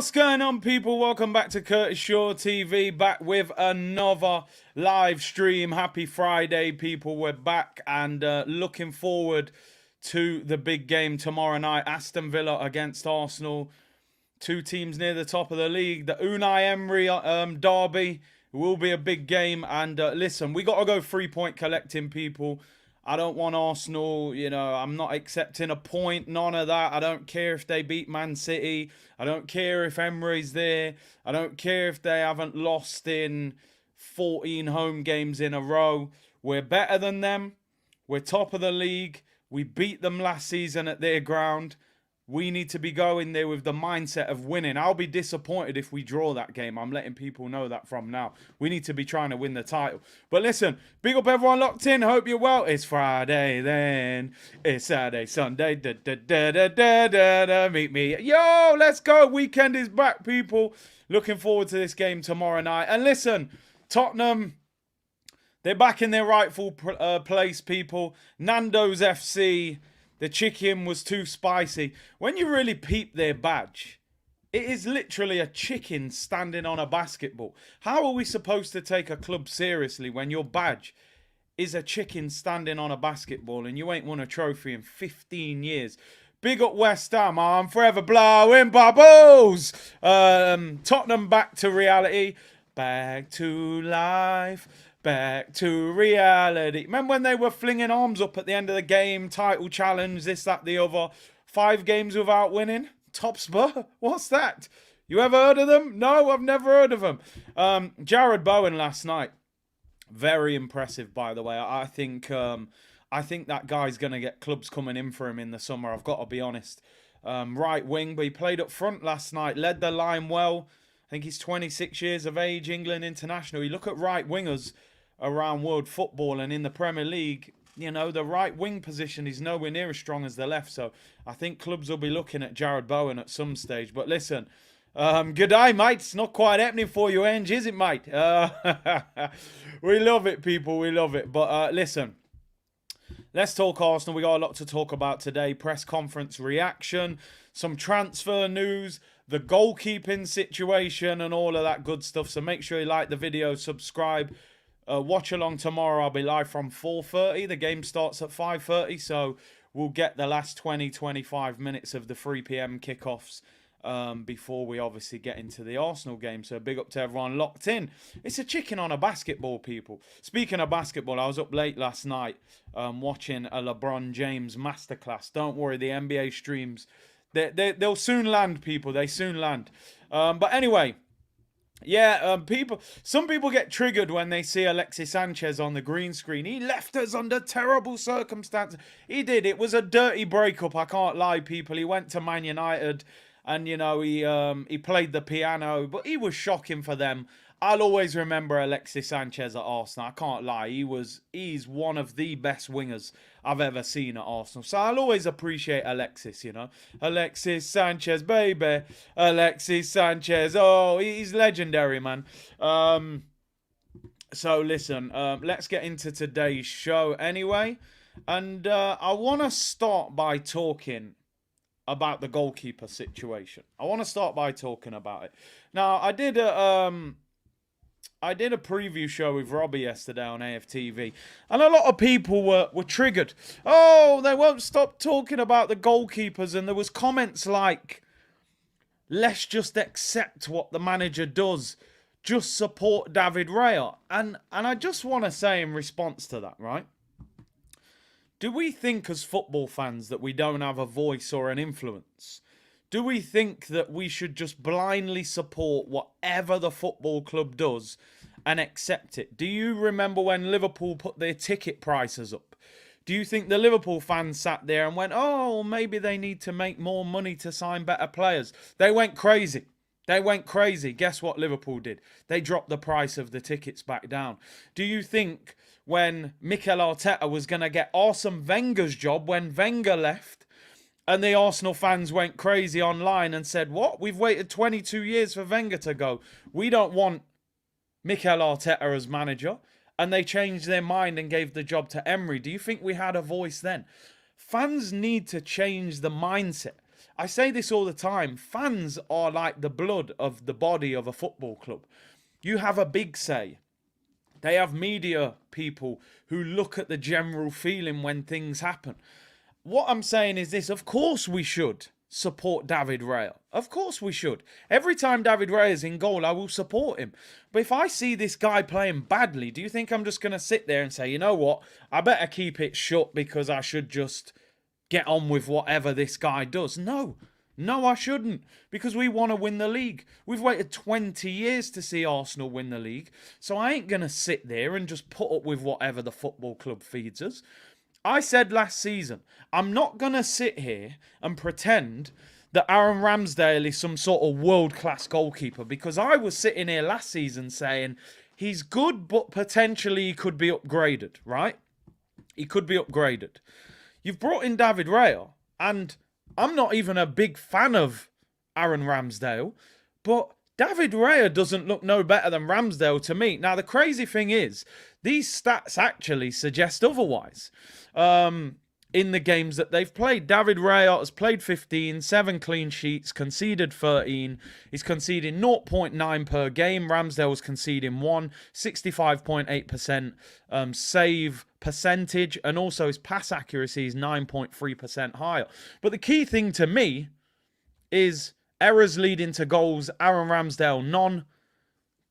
What's going on, people? Welcome back to Curtis Shaw TV, back with another live stream. Happy Friday, people. We're back and looking forward to the big game tomorrow night. Aston Villa against Arsenal. Two teams near the top of the league. The Unai Emery derby will be a big game. And listen, we got to go 3-point collecting, people. I don't want Arsenal, I'm not accepting a point, none of that. I don't care if they beat Man City. I don't care if Emery's there. I don't care if they haven't lost in 14 home games in a row. We're better than them. We're top of the league. We beat them last season at their ground. We need to be going there with the mindset of winning. I'll be disappointed if we draw that game. I'm letting people know that from now. We need to be trying to win the title. But listen, big up everyone locked in. Hope you're well. It's Friday then. It's Saturday, Sunday. Meet me. Yo, let's go. Weekend is back, people. Looking forward to this game tomorrow night. And listen, Tottenham, they're back in their rightful place, people. Nando's FC. The chicken was too spicy. When you really peep their badge, it is literally a chicken standing on a basketball. How are we supposed to take a club seriously when your badge is a chicken standing on a basketball and you ain't won a trophy in 15 years? Big up West Ham. I'm forever blowing bubbles. Tottenham back to reality. Back to life. Back to reality. Remember when they were flinging arms up at the end of the game? Title challenge, this, that, the other. 5 games without winning. Top spur? What's that? You ever heard of them? No, I've never heard of them. Jared Bowen last night. Very impressive, by the way. I think that guy's going to get clubs coming in for him in the summer. I've got to be honest. Right wing, but he played up front last night. Led the line well. I think he's 26 years of age, England international. You look at right wingers around world football and in the Premier League, the right wing position is nowhere near as strong as the left. So I think clubs will be looking at Jared Bowen at some stage. But listen, good day, mate. It's not quite happening for you, Ange, is it, mate? We love it, people. We love it. But listen, let's talk Arsenal. We got a lot to talk about today. Press conference reaction, some transfer news, the goalkeeping situation and all of that good stuff. So make sure you like the video, subscribe. Watch along tomorrow. I'll be live from 4:30. The game starts at 5:30, so we'll get the last 20-25 minutes of the 3 p.m. kickoffs before we obviously get into the Arsenal game. So big up to everyone locked in. It's a chicken on a basketball, people. Speaking of basketball, I was up late last night watching a LeBron James masterclass. Don't worry, the NBA streams, they'll soon land, people. They soon land. But anyway, yeah, some people get triggered when they see Alexis Sanchez on the green screen. He left us under terrible circumstances. He did. It was a dirty breakup. I can't lie, people. He went to Man United and, he played the piano, but he was shocking for them. I'll always remember Alexis Sanchez at Arsenal. I can't lie. He's one of the best wingers I've ever seen at Arsenal. So I'll always appreciate Alexis, Alexis Sanchez, baby. Alexis Sanchez. Oh, he's legendary, man. So listen, let's get into today's show anyway. And I want to start by talking about the goalkeeper situation. I want to start by talking about it. Now, I did a preview show with Robbie yesterday on AFTV, and a lot of people were triggered. Oh, they won't stop talking about the goalkeepers, and there was comments like, let's just accept what the manager does. Just support David Raya. And I just want to say in response to that, right? Do we think as football fans that we don't have a voice or an influence? Do we think that we should just blindly support whatever the football club does and accept it? Do you remember when Liverpool put their ticket prices up? Do you think the Liverpool fans sat there and went, oh, maybe they need to make more money to sign better players? They went crazy. They went crazy. Guess what Liverpool did? They dropped the price of the tickets back down. Do you think when Mikel Arteta was going to get Arsene Wenger's job when Wenger left, and the Arsenal fans went crazy online and said, what? We've waited 22 years for Wenger to go. We don't want Mikel Arteta as manager. And they changed their mind and gave the job to Emery. Do you think we had a voice then? Fans need to change the mindset. I say this all the time. Fans are like the blood of the body of a football club. You have a big say. They have media people who look at the general feeling when things happen. What I'm saying is this: of course we should support David Raya. Of course we should. Every time David Raya is in goal, I will support him. But if I see this guy playing badly, do you think I'm just going to sit there and say, you know what, I better keep it shut because I should just get on with whatever this guy does? No. No, I shouldn't, because we want to win the league. We've waited 20 years to see Arsenal win the league, so I ain't going to sit there and just put up with whatever the football club feeds us. I said last season, I'm not going to sit here and pretend that Aaron Ramsdale is some sort of world-class goalkeeper, because I was sitting here last season saying he's good, but potentially he could be upgraded, right? He could be upgraded. You've brought in David Raya, and I'm not even a big fan of Aaron Ramsdale, but David Raya doesn't look no better than Ramsdale to me. Now, the crazy thing is, these stats actually suggest otherwise. In the games that they've played, David Raya has played 15, 7 clean sheets, conceded 13. He's conceding 0.9 per game. Ramsdale's conceding 1, 65.8% save percentage, and also his pass accuracy is 9.3% higher. But the key thing to me is errors leading to goals. Aaron Ramsdale, none.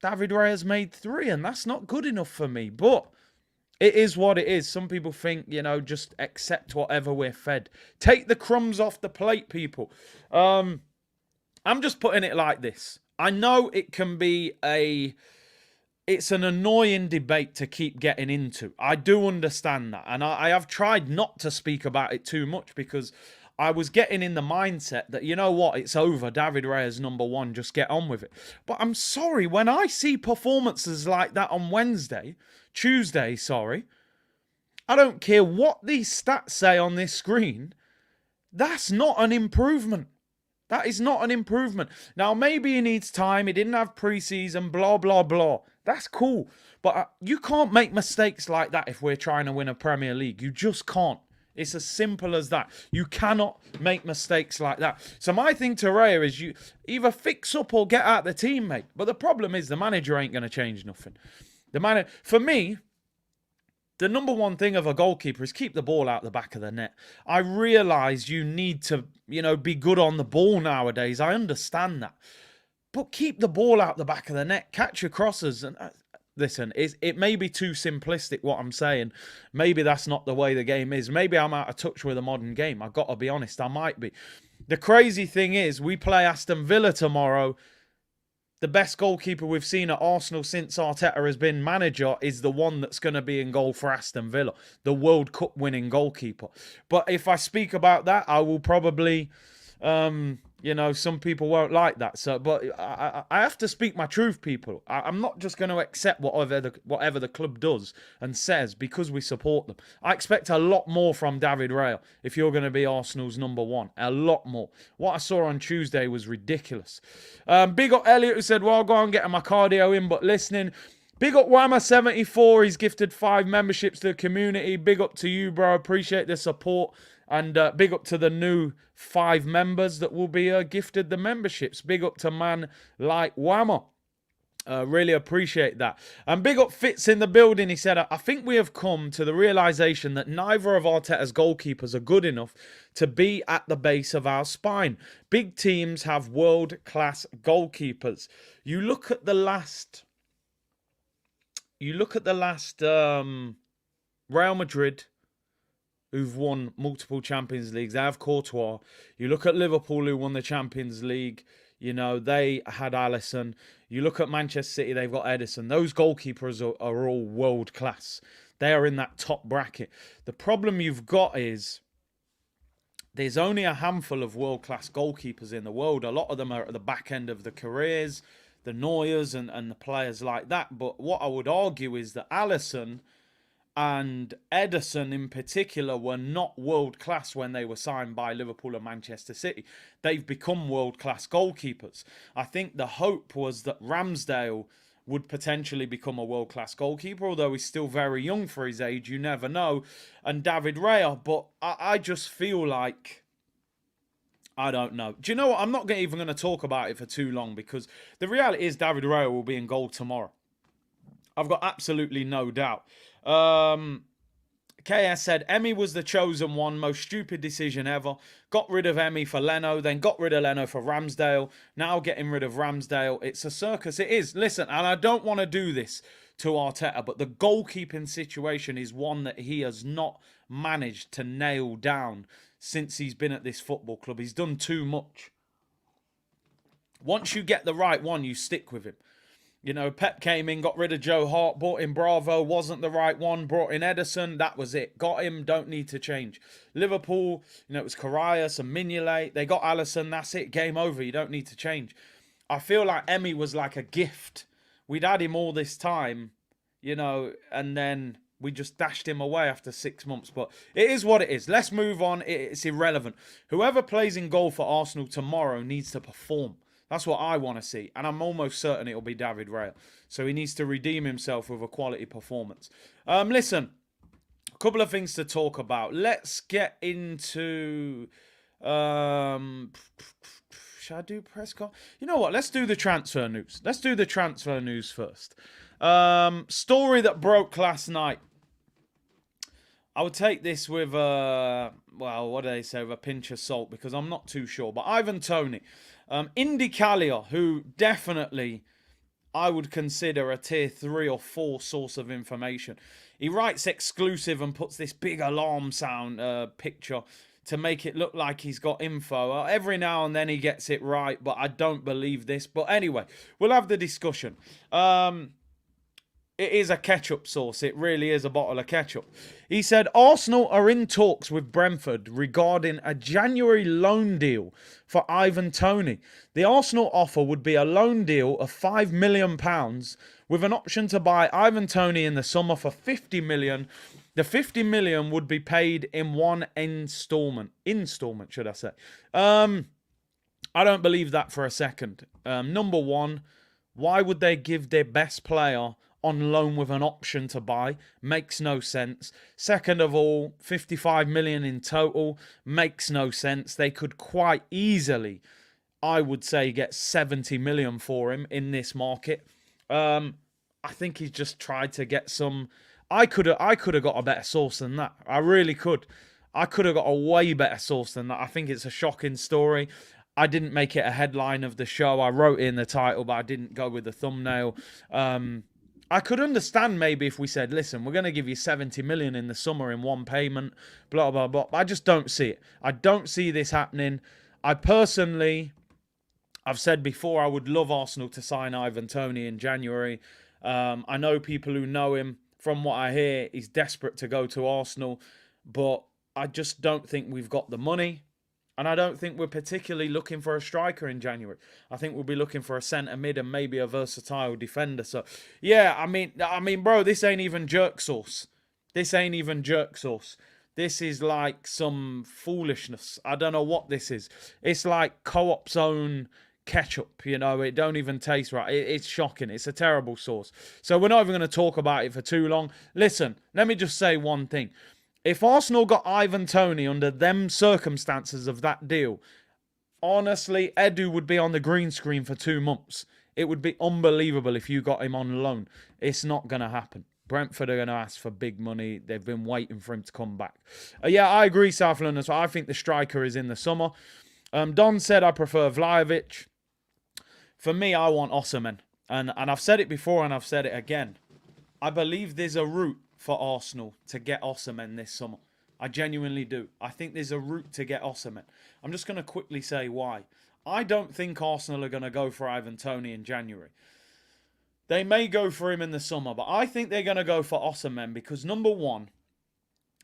David Raya's made 3, and that's not good enough for me. But it is what it is. Some people think, just accept whatever we're fed. Take the crumbs off the plate, people. I'm just putting it like this. I know it can be it's an annoying debate to keep getting into. I do understand that. And I have tried not to speak about it too much, because I was getting in the mindset that, you know what, it's over. David Raya's number 1. Just get on with it. But I'm sorry, when I see performances like that on Tuesday, I don't care what these stats say on this screen. That's not an improvement. That is not an improvement. Now, maybe he needs time. He didn't have preseason, blah, blah, blah. That's cool. But you can't make mistakes like that if we're trying to win a Premier League. You just can't. It's as simple as that. You cannot make mistakes like that. So my thing to Raya is, you either fix up or get out the team, mate. But the problem is the manager ain't going to change nothing. For me, the number one thing of a goalkeeper is keep the ball out the back of the net. I realise you need to, be good on the ball nowadays. I understand that. But keep the ball out the back of the net. Catch your crosses. And listen, it may be too simplistic what I'm saying. Maybe that's not the way the game is. Maybe I'm out of touch with the modern game. I've got to be honest, I might be. The crazy thing is, we play Aston Villa tomorrow. The best goalkeeper we've seen at Arsenal since Arteta has been manager is the one that's going to be in goal for Aston Villa, the World Cup winning goalkeeper. But if I speak about that, I will probably, some people won't like that. So, but I have to speak my truth, people. I'm not just going to accept whatever the club does and says because we support them. I expect a lot more from David Raya if you're going to be Arsenal's number 1. A lot more. What I saw on Tuesday was ridiculous. Big up Elliot, who said, well, go on getting my cardio in, but listening. Big up Whammer74. He's gifted 5 memberships to the community. Big up to you, bro. Appreciate the support. And big up to the new 5 members that will be gifted the memberships. Big up to man like Whammer. Really appreciate that. And big up Fitz in the building. He said, I think we have come to the realisation that neither of Arteta's goalkeepers are good enough to be at the base of our spine. Big teams have world-class goalkeepers. You look at the last Real Madrid, who've won multiple Champions Leagues. They have Courtois. You look at Liverpool, who won the Champions League. They had Alisson. You look at Manchester City, they've got Edison. Those goalkeepers are all world class. They are in that top bracket. The problem you've got is there's only a handful of world class goalkeepers in the world. A lot of them are at the back end of the careers, the Neuers and the players like that. But what I would argue is that Alisson and Edison in particular were not world-class when they were signed by Liverpool and Manchester City. They've become world-class goalkeepers. I think the hope was that Ramsdale would potentially become a world-class goalkeeper, although he's still very young for his age. You never know. And David Raya. But I just feel like I don't know. Do you know what? I'm not even going to talk about it for too long because the reality is David Raya will be in goal tomorrow. I've got absolutely no doubt. KS said, Emmy was the chosen one, most stupid decision ever. Got rid of Emmy for Leno, then got rid of Leno for Ramsdale. Now getting rid of Ramsdale. It's a circus. It is. Listen, and I don't want to do this to Arteta, but the goalkeeping situation is one that he has not managed to nail down since he's been at this football club. He's done too much. Once you get the right one, you stick with him. You know, Pep came in, got rid of Joe Hart, brought in Bravo, wasn't the right one, brought in Edison, that was it. Got him, don't need to change. Liverpool, you know, it was Karius and Mignolet. They got Alisson, that's it, game over, you don't need to change. I feel like Emmy was like a gift. We'd had him all this time, you know, and then we just dashed him away after 6 months. But it is what it is. Let's move on. It's irrelevant. Whoever plays in goal for Arsenal tomorrow needs to perform. That's what I want to see. And I'm almost certain it'll be David Raya. So he needs to redeem himself with a quality performance. Listen, a couple of things to talk about. Let's get into... should I do press con? You know what? Let's do the transfer news. Let's do the transfer news first. Story that broke last night. I would take this with well, what do they say? With a pinch of salt, because I'm not too sure. But Ivan Toney. Indy Callier, who definitely I would consider a tier 3 or 4 source of information. He writes exclusive and puts this big alarm sound picture to make it look like he's got info. Every now and then he gets it right, but I don't believe this. But anyway, we'll have the discussion. It is a ketchup sauce. It really is a bottle of ketchup. He said, Arsenal are in talks with Brentford regarding a January loan deal for Ivan Toney. The Arsenal offer would be a loan deal of £5 million with an option to buy Ivan Toney in the summer for £50 million. The £50 million would be paid in one installment. Installment, should I say. I don't believe that for a second. Number one, why would they give their best player on loan with an option to buy? Makes no sense. Second of all, 55 million in total makes no sense. They could quite easily, I would say, get 70 million for him in this market. I think he's just tried to get some. I could have got a better source than that. I really could. I could have got a way better source than that. I think it's a shocking story. I didn't make it a headline of the show. I wrote it in the title, but I didn't go with the thumbnail. I could understand maybe if we said, listen, we're going to give you 70 million in the summer in one payment, blah, blah, blah. But I just don't see it. I don't see this happening. I personally, I've said before, I would love Arsenal to sign Ivan Toney in January. I know people who know him. From what I hear, he's desperate to go to Arsenal. But I just don't think we've got the money. And I don't think we're particularly looking for a striker in January. I think we'll be looking for a centre mid and maybe a versatile defender. So, yeah, I mean, bro, this ain't even jerk sauce. This ain't even jerk sauce. This is like some foolishness. I don't know what this is. It's like Co-op's own ketchup, you know. It don't even taste right. It's shocking. It's a terrible sauce. So we're not even going to talk about it for too long. Listen, let me just say one thing. If Arsenal got Ivan Toney under them circumstances of that deal, honestly, Edu would be on the green screen for 2 months. It would be unbelievable if you got him on loan. It's not going to happen. Brentford are going to ask for big money. They've been waiting for him to come back. Yeah, I agree, South London. So I think the striker is in the summer. Don said I prefer Vlahovic. For me, I want Osimhen. And I've said it before and I've said it again. I believe there's a route for Arsenal to get Osimhen this summer. I genuinely do. I think there's a route to get Osimhen. I'm just going to quickly say why. I don't think Arsenal are going to go for Ivan Toney in January. They may go for him in the summer, but I think they're going to go for Osimhen because, number one,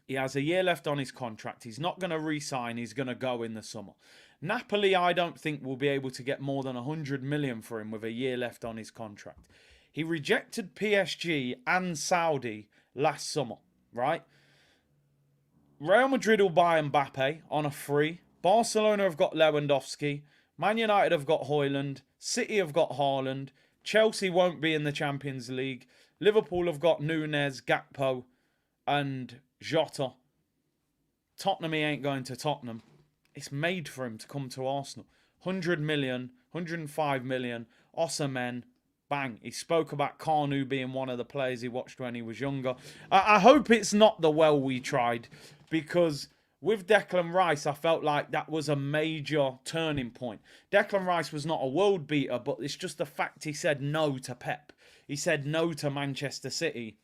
he has a year left on his contract. He's not going to re-sign. He's going to go in the summer. Napoli, I don't think, will be able to get more than 100 million for him with a year left on his contract. He rejected PSG and Saudi last summer, right? Real Madrid will buy Mbappe on a free. Barcelona have got Lewandowski. Man United have got Højlund. City have got Haaland. Chelsea won't be in the Champions League. Liverpool have got Nunez, Gakpo and Jota. Tottenham, he ain't going to Tottenham. it's made for him to come to Arsenal. 100 million, 105 million, Osimhen, bang. He spoke about Carnu being one of the players he watched when he was younger. I hope it's not the well we tried, because with Declan Rice, I felt like that was a major turning point. Declan Rice was not a world beater, but it's just the fact he said no to Pep. He said no to Manchester City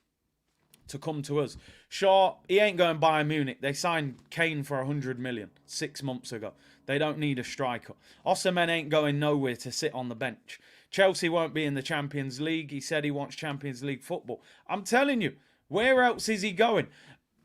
to come to us. Sure, he ain't going Bayern Munich. They signed Kane for 100 million 6 months ago. They don't need a striker. Osimhen ain't going nowhere to sit on the bench. Chelsea won't be in the Champions League. He said he wants Champions League football. I'm telling you, where else is he going?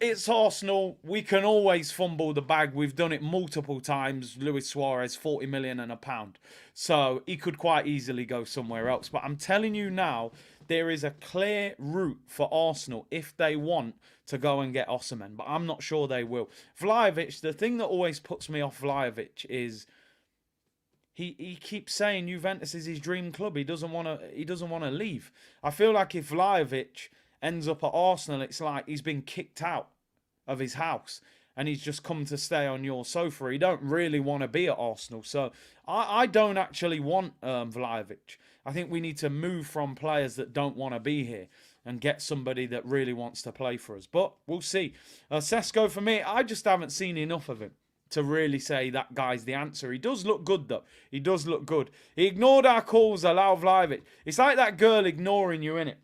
It's Arsenal. We can always fumble the bag. We've done it multiple times. Luis Suarez, 40 million and a pound. So he could quite easily go somewhere else. But I'm telling you now, there is a clear route for Arsenal if they want to go and get Osimhen. But I'm not sure they will. Vlahovic, the thing that always puts me off Vlahovic is he keeps saying Juventus is his dream club. He doesn't want to leave. I feel like if Vlahovic ends up at Arsenal, it's like he's been kicked out of his house and he's just come to stay on your sofa. He don't really want to be at Arsenal. So I don't actually want Vlahovic. I think we need to move from players that don't want to be here and get somebody that really wants to play for us. But we'll see. Sesko, for me, I just haven't seen enough of him to really say that guy's the answer. He does look good, though. He does look good. He ignored our calls, allow Vlahovic. It's like that girl ignoring you, innit?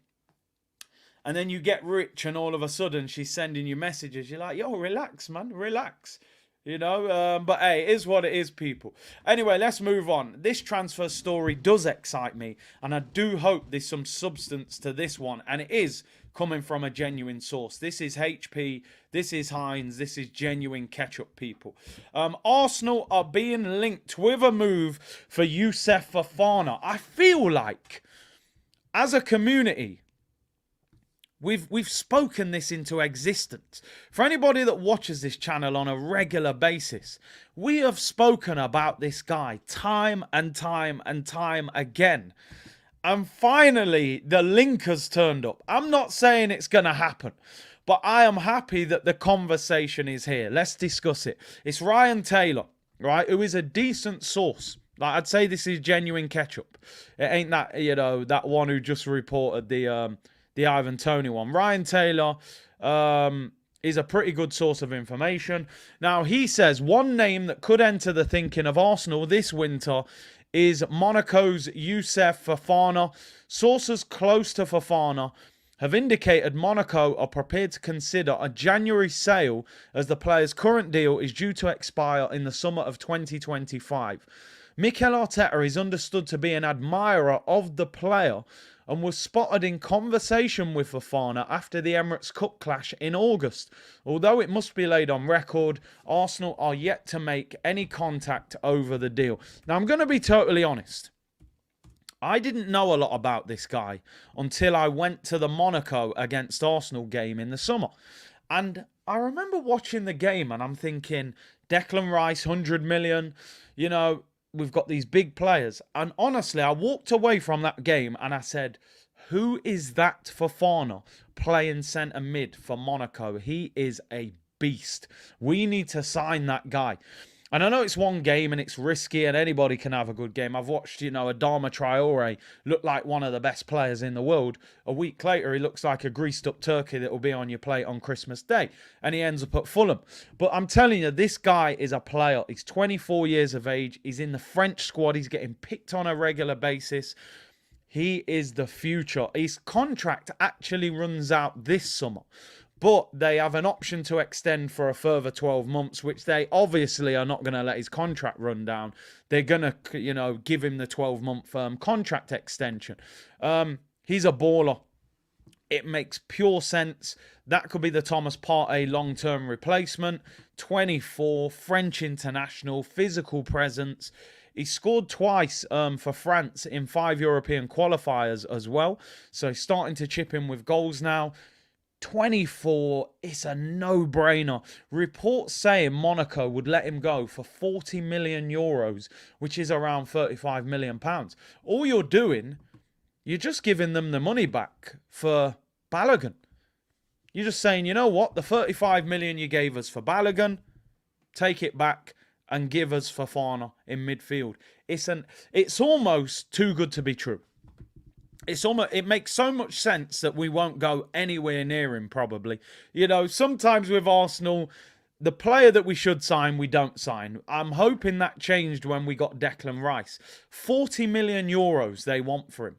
And then you get rich and all of a sudden she's sending you messages. You're like, yo, relax, man, relax. You know, but hey, it is what it is, people. Anyway, let's move on. This transfer story does excite me, and I do hope there's some substance to this one, and it is coming from a genuine source. This is HP, this is Heinz, this is genuine ketchup, people. Arsenal are being linked with a move for Youssouf Fofana. I feel like, as a community, We've spoken this into existence. For anybody that watches this channel on a regular basis, we have spoken about this guy time and time and time again. And finally, the link has turned up. I'm not saying it's going to happen, but I am happy that the conversation is here. Let's discuss it. It's Ryan Taylor, right, who is a decent source. Like, I'd say this is genuine ketchup. It ain't that, you know, that one who just reported the Ivan Toney one. Ryan Taylor is a pretty good source of information. Now, he says one name that could enter the thinking of Arsenal this winter is Monaco's Youssouf Fofana. Sources close to Fofana have indicated Monaco are prepared to consider a January sale as the player's current deal is due to expire in the summer of 2025. Mikel Arteta is understood to be an admirer of the player and was spotted in conversation with Fofana after the Emirates Cup clash in August. Although it must be laid on record, Arsenal are yet to make any contact over the deal. Now, I'm going to be totally honest. I didn't know a lot about this guy until I went to the Monaco against Arsenal game in the summer. And I remember watching the game and I'm thinking, Declan Rice, 100 million, you know, we've got these big players. And honestly, I walked away from that game and I said, who is that Fofana playing centre mid for Monaco? He is a beast. We need to sign that guy. And I know it's one game and it's risky and anybody can have a good game. I've watched, you know, Adama Traore look like one of the best players in the world. A week later, he looks like a greased up turkey that will be on your plate on Christmas Day. And he ends up at Fulham. But I'm telling you, this guy is a player. He's 24 years of age. He's in the French squad. He's getting picked on a regular basis. He is the future. His contract actually runs out this summer. But they have an option to extend for a further 12 months, which they obviously are not going to let his contract run down. They're going to, you know, give him the 12-month contract extension. He's a baller. It makes pure sense. That could be the Thomas Partey long-term replacement. 24, French international, physical presence. He scored twice for France in 5 European qualifiers as well. So he's starting to chip in with goals now. 24, it's a no-brainer. Reports saying Monaco would let him go for 40 million euros, which is around 35 million pounds. All you're doing, you're just giving them the money back for Balogun. You're just saying, you know what, the 35 million you gave us for Balogun, take it back and give us Fofana in midfield. It's almost too good to be true. It makes so much sense that we won't go anywhere near him, probably. You know, sometimes with Arsenal, the player that we should sign, we don't sign. I'm hoping that changed when we got Declan Rice. 40 million euros they want for him.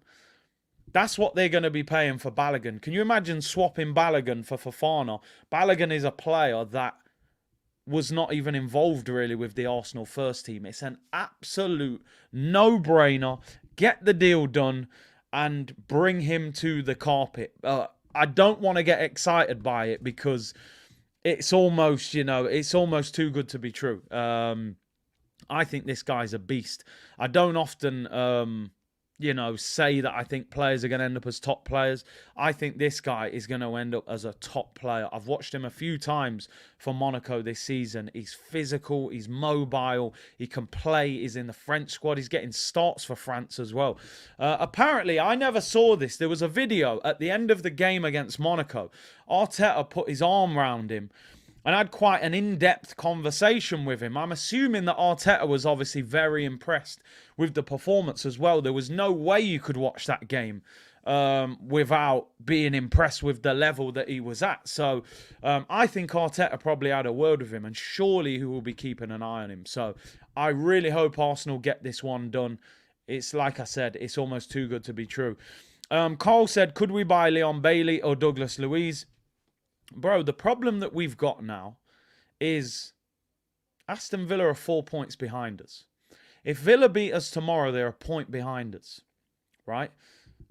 That's what they're going to be paying for Balogun. Can you imagine swapping Balogun for Fofana? Balogun is a player that was not even involved really with the Arsenal first team. It's an absolute no-brainer. Get the deal done and bring him to the carpet. I don't want to get excited by it because it's almost, it's almost too good to be true. I think this guy's a beast. I don't often, say that I think players are going to end up as top players. I think this guy is going to end up as a top player. I've watched him a few times for Monaco this season. He's physical, he's mobile, he can play, he's in the French squad, he's getting starts for France as well. Apparently, I never saw this. There was a video at the end of the game against Monaco. Arteta put his arm around him and had quite an in-depth conversation with him. I'm assuming that Arteta was obviously very impressed with the performance as well. There was no way you could watch that game without being impressed with the level that he was at. So I think Arteta probably had a word with him, and surely he will be keeping an eye on him. So I really hope Arsenal get this one done. It's like I said, it's almost too good to be true. Carl said, could we buy Leon Bailey or Douglas Luiz? Bro, the problem that we've got now is Aston Villa are 4 points behind us. If Villa beat us tomorrow, they're a point behind us, right?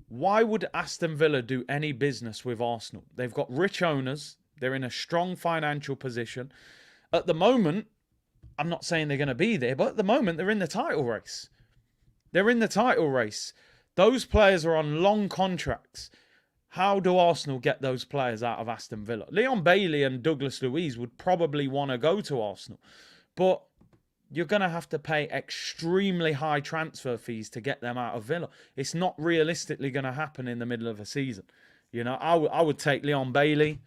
Why would Aston Villa do any business with Arsenal? They've got rich owners. They're in a strong financial position. At the moment, I'm not saying they're going to be there, but at the moment, they're in the title race. They're in the title race. Those players are on long contracts. How do Arsenal get those players out of Aston Villa? Leon Bailey and Douglas Luiz would probably want to go to Arsenal. But you're going to have to pay extremely high transfer fees to get them out of Villa. It's not realistically going to happen in the middle of a season. I would take Leon Bailey.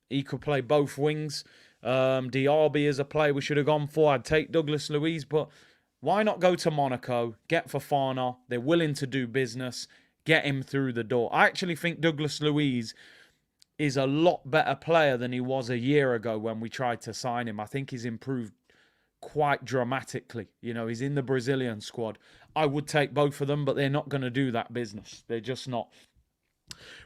He could play both wings. Diaby is a player we should have gone for. I'd take Douglas Luiz. But why not go to Monaco, get Fofana? They're willing to do business. Get him through the door. I actually think Douglas Luiz is a lot better player than he was a year ago when we tried to sign him. I think he's improved quite dramatically. He's in the Brazilian squad. I would take both of them, but they're not going to do that business. They're just not.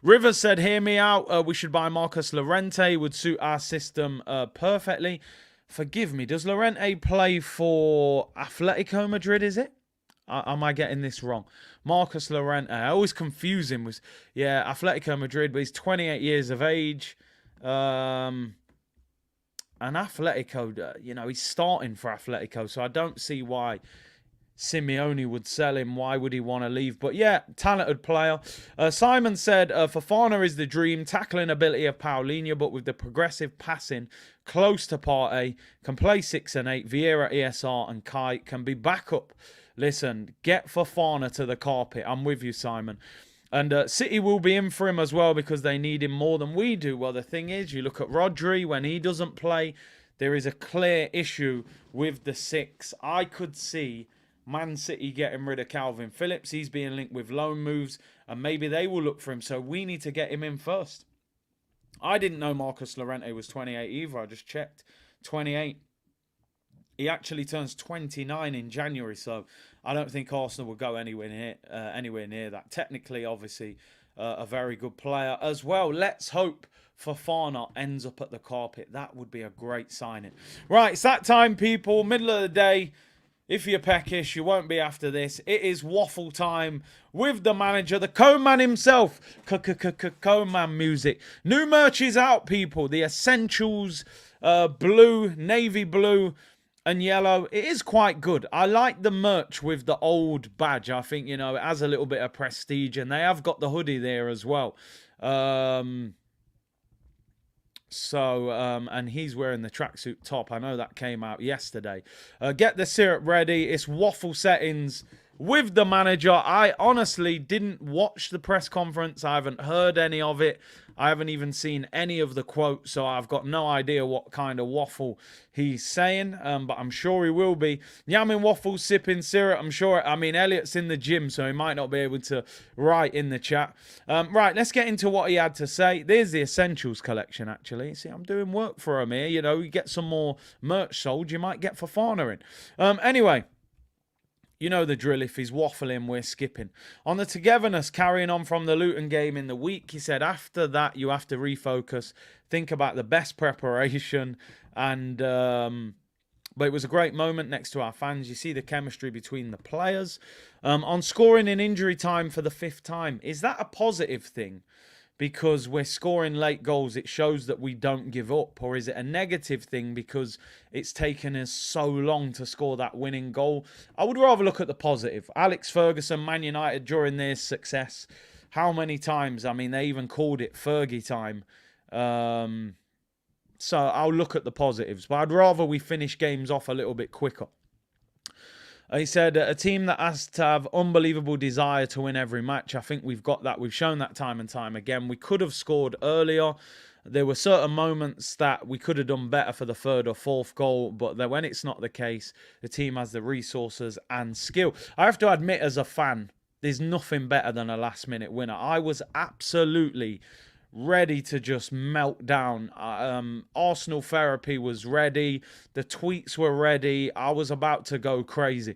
Rivers said, hear me out. We should buy Marcus Llorente. Would suit our system perfectly. Forgive me. Does Llorente play for Atletico Madrid, is it? Am I getting this wrong? Marcus Llorente. I always confuse him with, Atletico Madrid, but he's 28 years of age. And Atletico, he's starting for Atletico, so I don't see why Simeone would sell him. Why would he want to leave? But yeah, talented player. Simon said, Fofana is the dream. Tackling ability of Paulinho, but with the progressive passing close to Partey. Can play 6 and 8. Vieira, ESR and Kai can be backup. Listen, get Fofana to the carpet. I'm with you, Simon. And City will be in for him as well because they need him more than we do. Well, the thing is, you look at Rodri, when he doesn't play, there is a clear issue with the 6. I could see Man City getting rid of Calvin Phillips. He's being linked with loan moves, and maybe they will look for him. So we need to get him in first. I didn't know Marcus Llorente was 28 either. I just checked. 28. He actually turns 29 in January, so I don't think Arsenal will go anywhere near that. Technically, obviously, a very good player as well. Let's hope Fofana ends up at the carpet. That would be a great signing. Right, it's that time, people. Middle of the day. If you're peckish, you won't be after this. It is waffle time with the manager, the co-man himself. Co-man music. New merch is out, people. The Essentials blue, navy blue, and yellow. It is quite good. I like the merch with the old badge. I think, it has a little bit of prestige. And they have got the hoodie there as well. And he's wearing the tracksuit top. I know that came out yesterday. Get the syrup ready. It's waffle settings. with the manager. I honestly didn't watch the press conference. I haven't heard any of it. I haven't even seen any of the quotes, so I've got no idea what kind of waffle he's saying, but I'm sure he will be. Yamming waffle, sipping syrup, I'm sure. I mean, Elliot's in the gym, so he might not be able to write in the chat. Right, let's get into what he had to say. There's the Essentials collection, actually. See, I'm doing work for him here. You know, you get some more merch sold, you might get Fofana in. Anyway. You know the drill. If he's waffling, we're skipping. On the togetherness, carrying on from the Luton game in the week, he said after that you have to refocus, think about the best preparation, and but it was a great moment next to our fans. You see the chemistry between the players. On scoring in injury time for the 5th time, is that a positive thing? Because we're scoring late goals, it shows that we don't give up? Or is it a negative thing because it's taken us so long to score that winning goal? I would rather look at the positive. Alex Ferguson, Man United, during their success, how many times? I mean, they even called it Fergie time. So I'll look at the positives. But I'd rather we finish games off a little bit quicker. He said, a team that has to have unbelievable desire to win every match. I think we've got that. We've shown that time and time again. We could have scored earlier. There were certain moments that we could have done better for the 3rd or 4th goal, but when it's not the case, the team has the resources and skill. I have to admit, as a fan, there's nothing better than a last-minute winner. I was absolutely ready to just melt down. Arsenal therapy was ready. The tweets were ready. I was about to go crazy.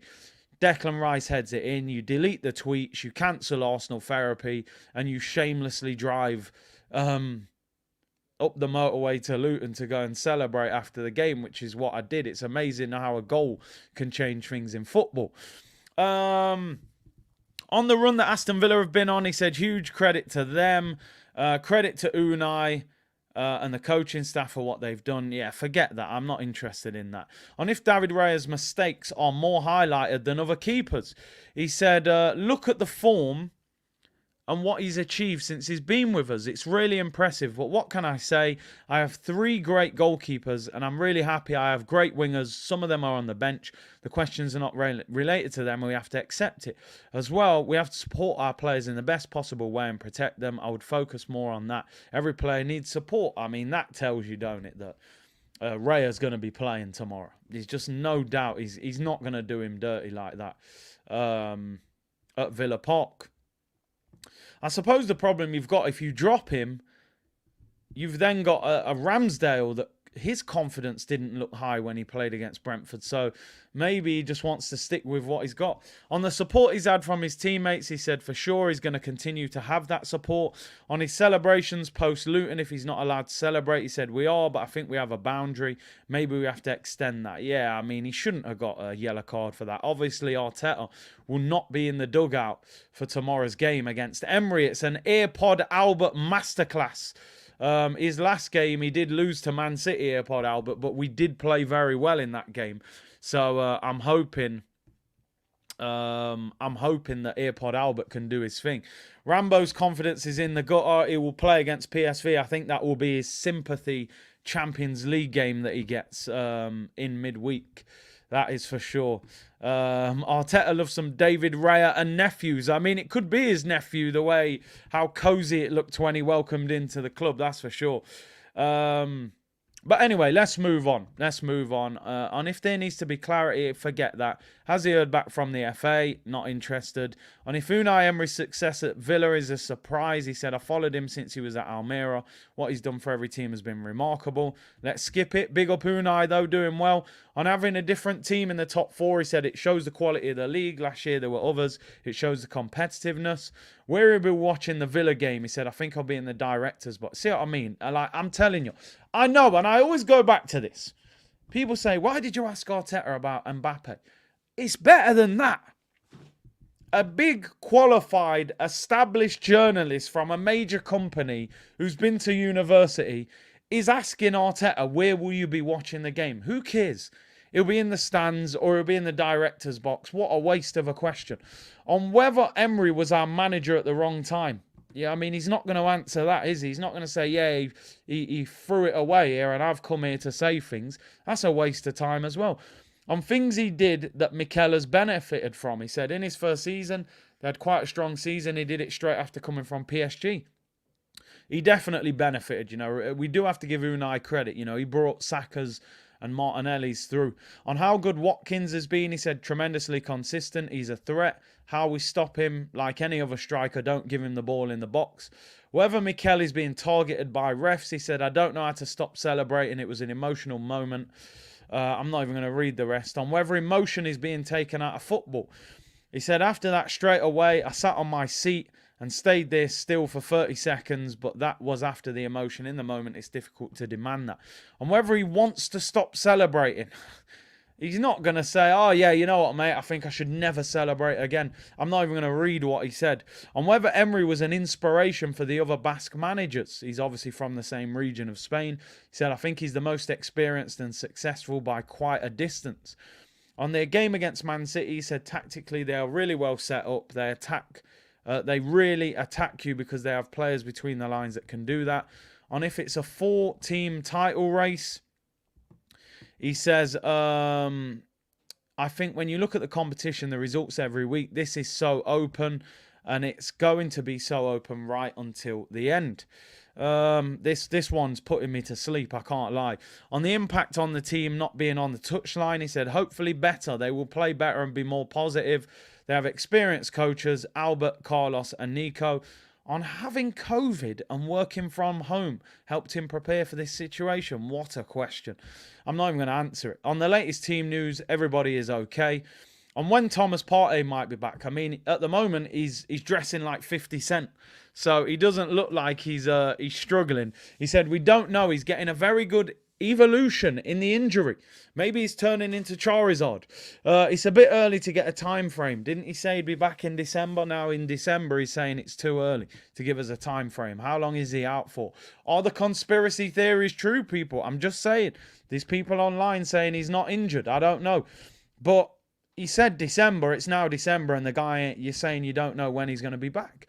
Declan Rice heads it in. You delete the tweets. You cancel Arsenal therapy. And you shamelessly drive up the motorway to Luton to go and celebrate after the game, which is what I did. It's amazing how a goal can change things in football. On the run that Aston Villa have been on, he said huge credit to them. Credit to Unai and the coaching staff for what they've done. Yeah, forget that. I'm not interested in that. On if David Raya's mistakes are more highlighted than other keepers. He said, look at the form and what he's achieved since he's been with us. It's really impressive. But what can I say? I have 3 great goalkeepers, and I'm really happy I have great wingers. Some of them are on the bench. The questions are not related to them, and we have to accept it. As well, we have to support our players in the best possible way and protect them. I would focus more on that. Every player needs support. I mean, that tells you, don't it, that Raya's going to be playing tomorrow. There's just no doubt he's not going to do him dirty like that at Villa Park. I suppose the problem you've got, if you drop him, you've then got a Ramsdale that his confidence didn't look high when he played against Brentford. So maybe he just wants to stick with what he's got. On the support he's had from his teammates, he said for sure he's going to continue to have that support. On his celebrations post-Luton, if he's not allowed to celebrate, he said we are, but I think we have a boundary. Maybe we have to extend that. Yeah, I mean, he shouldn't have got a yellow card for that. Obviously, Arteta will not be in the dugout for tomorrow's game against Emery. It's an AirPod Albert masterclass. His last game, he did lose to Man City, AirPod Albert, but we did play very well in that game. So I'm hoping that AirPod Albert can do his thing. Rambo's confidence is in the gutter. He will play against PSV. I think that will be his sympathy Champions League game that he gets in midweek. That is for sure. Arteta loves some David Raya and nephews. I mean, it could be his nephew, the way how cozy it looked when he welcomed into the club. That's for sure. But anyway, let's move on. On if there needs to be clarity, forget that. Has he heard back from the FA? Not interested. On if Unai Emery's success at Villa is a surprise, he said, I followed him since he was at Almira. What he's done for every team has been remarkable. Let's skip it. Big up Unai, though, doing well. On having a different team in the top 4, he said it shows the quality of the league. Last year there were others. It shows the competitiveness. Where he'll be watching the Villa game, he said, I think I'll be in the directors. But see what I mean? I'm telling you. I know, and I always go back to this. People say, why did you ask Arteta about Mbappe? It's better than that. A big, qualified, established journalist from a major company who's been to university is asking Arteta, where will you be watching the game? Who cares? He'll be in the stands or he'll be in the director's box. What a waste of a question. On whether Emery was our manager at the wrong time. Yeah, I mean, he's not going to answer that, is he? He's not going to say, yeah, he threw it away here and I've come here to say things. That's a waste of time as well. on things he did that Mikel has benefited from. He said in his first season, they had quite a strong season. He did it straight after coming from PSG. He definitely benefited, We do have to give Unai credit, He brought Saka's and Martinelli's through. On how good Watkins has been, he said tremendously consistent. He's a threat. How we stop him, like any other striker, don't give him the ball in the box. Whether Mikel is being targeted by refs, he said, I don't know how to stop celebrating. It was an emotional moment. I'm not even going to read the rest. On whether emotion is being taken out of football, he said, after that, straight away, I sat on my seat and stayed there still for 30 seconds, but that was after the emotion. In the moment, it's difficult to demand that. And whether he wants to stop celebrating, he's not going to say, oh, yeah, you know what, mate, I think I should never celebrate again. I'm not even going to read what he said. On whether Emery was an inspiration for the other Basque managers. He's obviously from the same region of Spain. He said, I think he's the most experienced and successful by quite a distance. On their game against Man City, he said, tactically, they are really well set up. They really attack you because they have players between the lines that can do that. On if it's a 4-team title race, he says, I think when you look at the competition, the results every week, this is so open and it's going to be so open right until the end. This one's putting me to sleep, I can't lie. On the impact on the team not being on the touchline, he said, hopefully better. They will play better and be more positive. They have experienced coaches, Albert, Carlos and Nico. On having COVID and working from home helped him prepare for this situation? What a question. I'm not even going to answer it. On the latest team news, everybody is okay. On when Thomas Partey might be back, I mean, at the moment, he's dressing like 50 Cent. So he doesn't look like he's struggling. He said, we don't know. He's getting a very good evolution in the injury. Maybe he's turning into Charizard. It's a bit early to get a time frame. Didn't he say he'd be back in December? Now in December he's saying it's too early to give us a time frame. How long is he out for? Are the conspiracy theories true, people? I'm just saying. There's people online saying he's not injured. I don't know. But he said December. It's now December and the guy, you're saying you don't know when he's going to be back.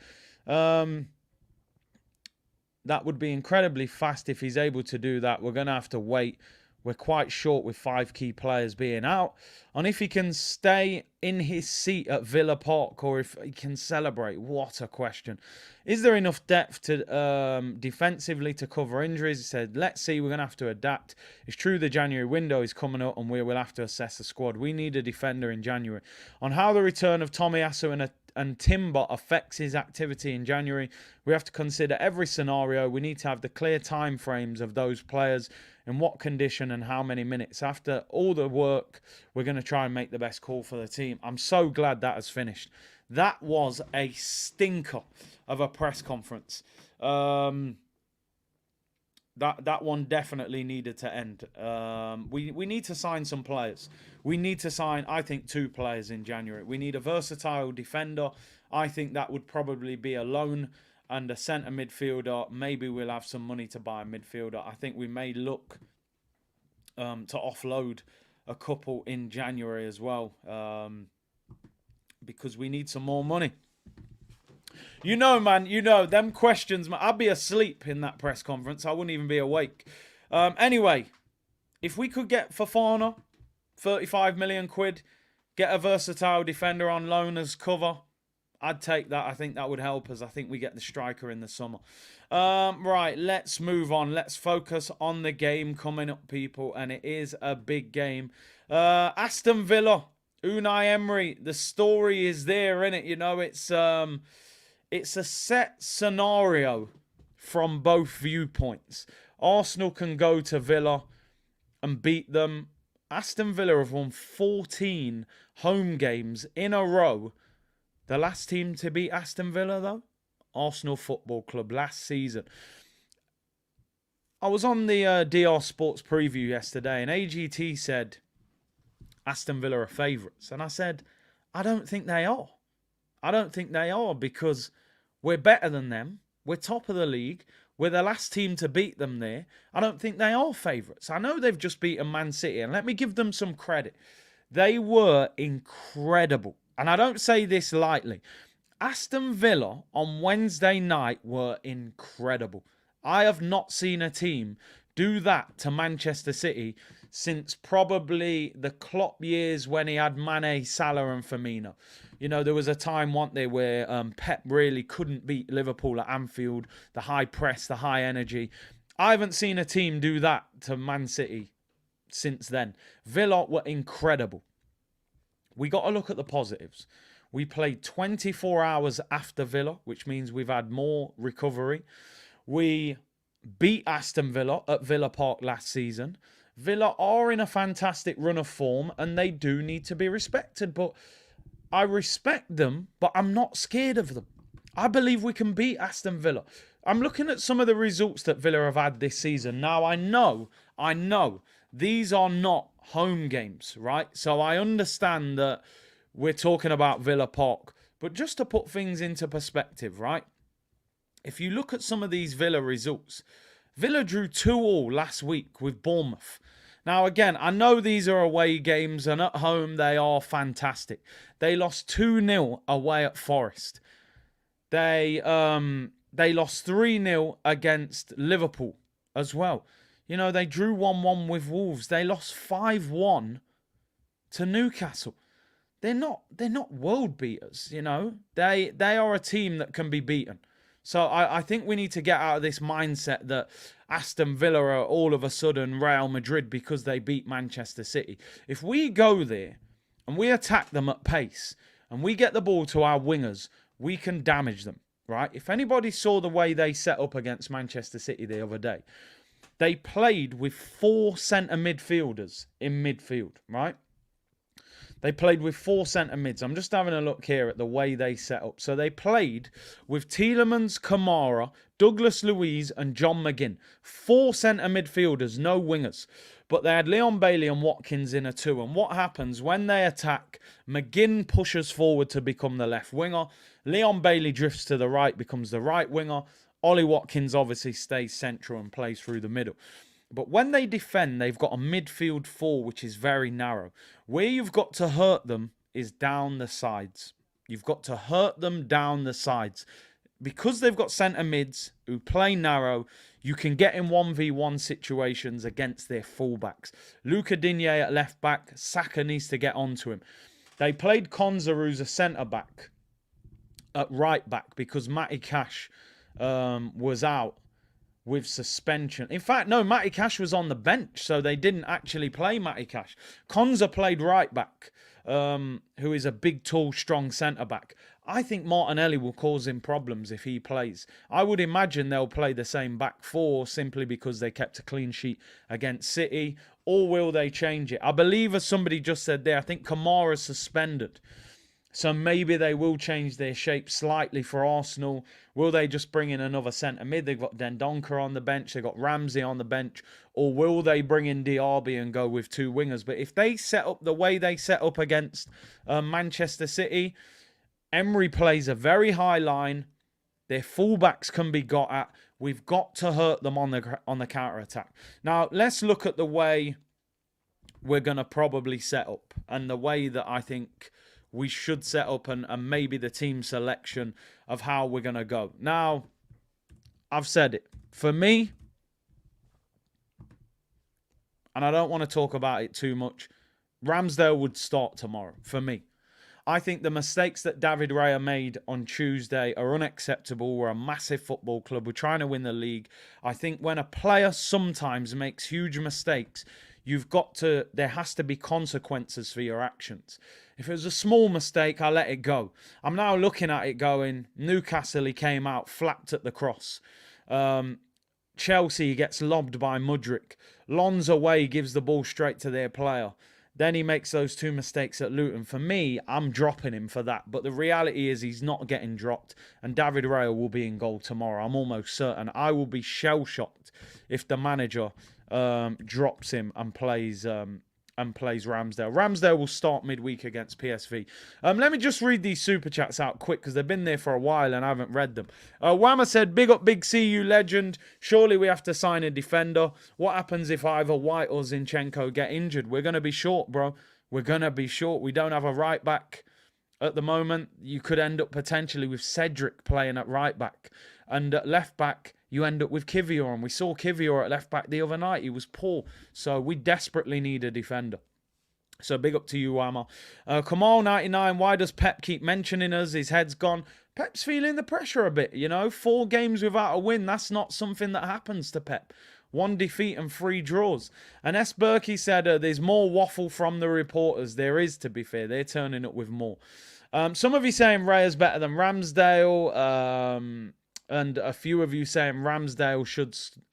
That would be incredibly fast if he's able to do that. We're going to have to wait. We're quite short with 5 key players being out. And if he can stay in his seat at Villa Park or if he can celebrate, what a question. Is there enough depth to defensively to cover injuries? He said, let's see, we're going to have to adapt. It's true the January window is coming up and we will have to assess the squad. We need a defender in January. On how the return of Tomiyasu and Timber affects his activity in January, we have to consider every scenario. We need to have the clear time frames of those players, in what condition and how many minutes. After all the work, we're going to try and make the best call for the team. I'm so glad that has finished. That was a stinker of a press conference. That one definitely needed to end. We need to sign some players. We need to sign, I think, 2 players in January. We need a versatile defender. I think that would probably be a loan and a centre midfielder. Maybe we'll have some money to buy a midfielder. I think we may look to offload a couple in January as well, because we need some more money. You know, man, them questions, man, I'd be asleep in that press conference. I wouldn't even be awake. Anyway, if we could get Fofana, 35 million quid, get a versatile defender on loan as cover, I'd take that. I think that would help us. I think we get the striker in the summer. Right, let's move on. Let's focus on the game coming up, people, and it is a big game. Aston Villa, Unai Emery, the story is there, innit? You know, it's a set scenario from both viewpoints. Arsenal can go to Villa and beat them. Aston Villa have won 14 home games in a row. The last team to beat Aston Villa, though, Arsenal Football Club last season. I was on the DR Sports preview yesterday and AGT said Aston Villa are favourites. And I said, I don't think they are. I don't think they are because we're better than them. We're top of the league. We're the last team to beat them there. I don't think they are favourites. I know they've just beaten Man City. And let me give them some credit. They were incredible. And I don't say this lightly. Aston Villa on Wednesday night were incredible. I have not seen a team do that to Manchester City since probably the Klopp years when he had Mane, Salah and Firmino. You know, there was a time, wasn't there, where Pep really couldn't beat Liverpool at Anfield, the high press, the high energy. I haven't seen a team do that to Man City since then. Villa were incredible. We got to look at the positives. We played 24 hours after Villa, which means we've had more recovery. We beat Aston Villa at Villa Park last season. Villa are in a fantastic run of form and they do need to be respected. But I respect them, but I'm not scared of them. I believe we can beat Aston Villa. I'm looking at some of the results that Villa have had this season. Now, I know these are not home games, right? So I understand that we're talking about Villa Park. But just to put things into perspective, right? If you look at some of these Villa results, Villa drew 2-2 last week with Bournemouth. Now, again, I know these are away games and at home they are fantastic. They lost 2-0 away at Forest. They lost 3-0 against Liverpool as well. You know, they drew 1-1 with Wolves. They lost 5-1 to Newcastle. They're not world beaters, you know. They are a team that can be beaten. So I think we need to get out of this mindset that Aston Villa are all of a sudden Real Madrid because they beat Manchester City. If we go there and we attack them at pace and we get the ball to our wingers, we can damage them, right? If anybody saw the way they set up against Manchester City the other day, they played with 4 centre midfielders in midfield, right? They played with 4 centre mids. I'm just having a look here at the way they set up. So they played with Tielemans, Kamara, Douglas Luiz and John McGinn. 4 centre midfielders, no wingers. But they had Leon Bailey and Watkins in a 2. And what happens when they attack? McGinn pushes forward to become the left winger. Leon Bailey drifts to the right, becomes the right winger. Ollie Watkins obviously stays central and plays through the middle. But when they defend, they've got a midfield 4, which is very narrow. Where you've got to hurt them is down the sides. You've got to hurt them down the sides. Because they've got centre mids who play narrow, you can get in 1v1 situations against their fullbacks. Luca Digne at left back, Saka needs to get onto him. They played Konza, who's a centre back, at right back because Matty Cash was out with suspension. In fact, no, Matty Cash was on the bench, so they didn't actually play Matty Cash. Konza played right back, who is a big, tall, strong centre-back. I think Martinelli will cause him problems if he plays. I would imagine they'll play the same back 4 simply because they kept a clean sheet against City, or will they change it? I believe, as somebody just said there, I think Kamara's suspended. So maybe they will change their shape slightly for Arsenal. Will they just bring in another centre mid? They've got Dendoncker on the bench. They've got Ramsey on the bench. Or will they bring in Diaby and go with 2 wingers? But if they set up the way they set up against Manchester City, Emery plays a very high line. Their fullbacks can be got at. We've got to hurt them on the counter-attack. Now, let's look at the way we're going to probably set up. And the way that I think we should set up and maybe the team selection of how we're going to go. Now, I've said it. For me, and I don't want to talk about it too much, Ramsdale would start tomorrow, for me. I think the mistakes that David Raya made on Tuesday are unacceptable. We're a massive football club. We're trying to win the league. I think when a player sometimes makes huge mistakes, there has to be consequences for your actions. If it was a small mistake, I let it go. I'm now looking at it going, Newcastle, he came out, flapped at the cross. Chelsea gets lobbed by Mudryk. Lons away gives the ball straight to their player. Then he makes those 2 mistakes at Luton. For me, I'm dropping him for that. But the reality is he's not getting dropped. And David Raya will be in goal tomorrow. I'm almost certain. I will be shell-shocked if the manager drops him and plays Ramsdale. Ramsdale will start midweek against PSV. Let me just read these super chats out quick because they've been there for a while and I haven't read them. Whammer said, big up Big CU legend. Surely we have to sign a defender. What happens if either White or Zinchenko get injured? We're going to be short, bro. We're going to be short. We don't have a right back at the moment. You could end up potentially with Cedric playing at right back. And at left back, you end up with Kivior, and we saw Kivior at left back the other night. He was poor, so we desperately need a defender. So big up to you, Wama. Kamal 99, why does Pep keep mentioning us? His head's gone. Pep's feeling the pressure a bit, you know. 4 games without a win, that's not something that happens to Pep. 1 defeat and 3 draws. And S. Berkey said there's more waffle from the reporters. There is, to be fair. They're turning up with more. Some of you saying Raya's better than Ramsdale. And a few of you saying Ramsdale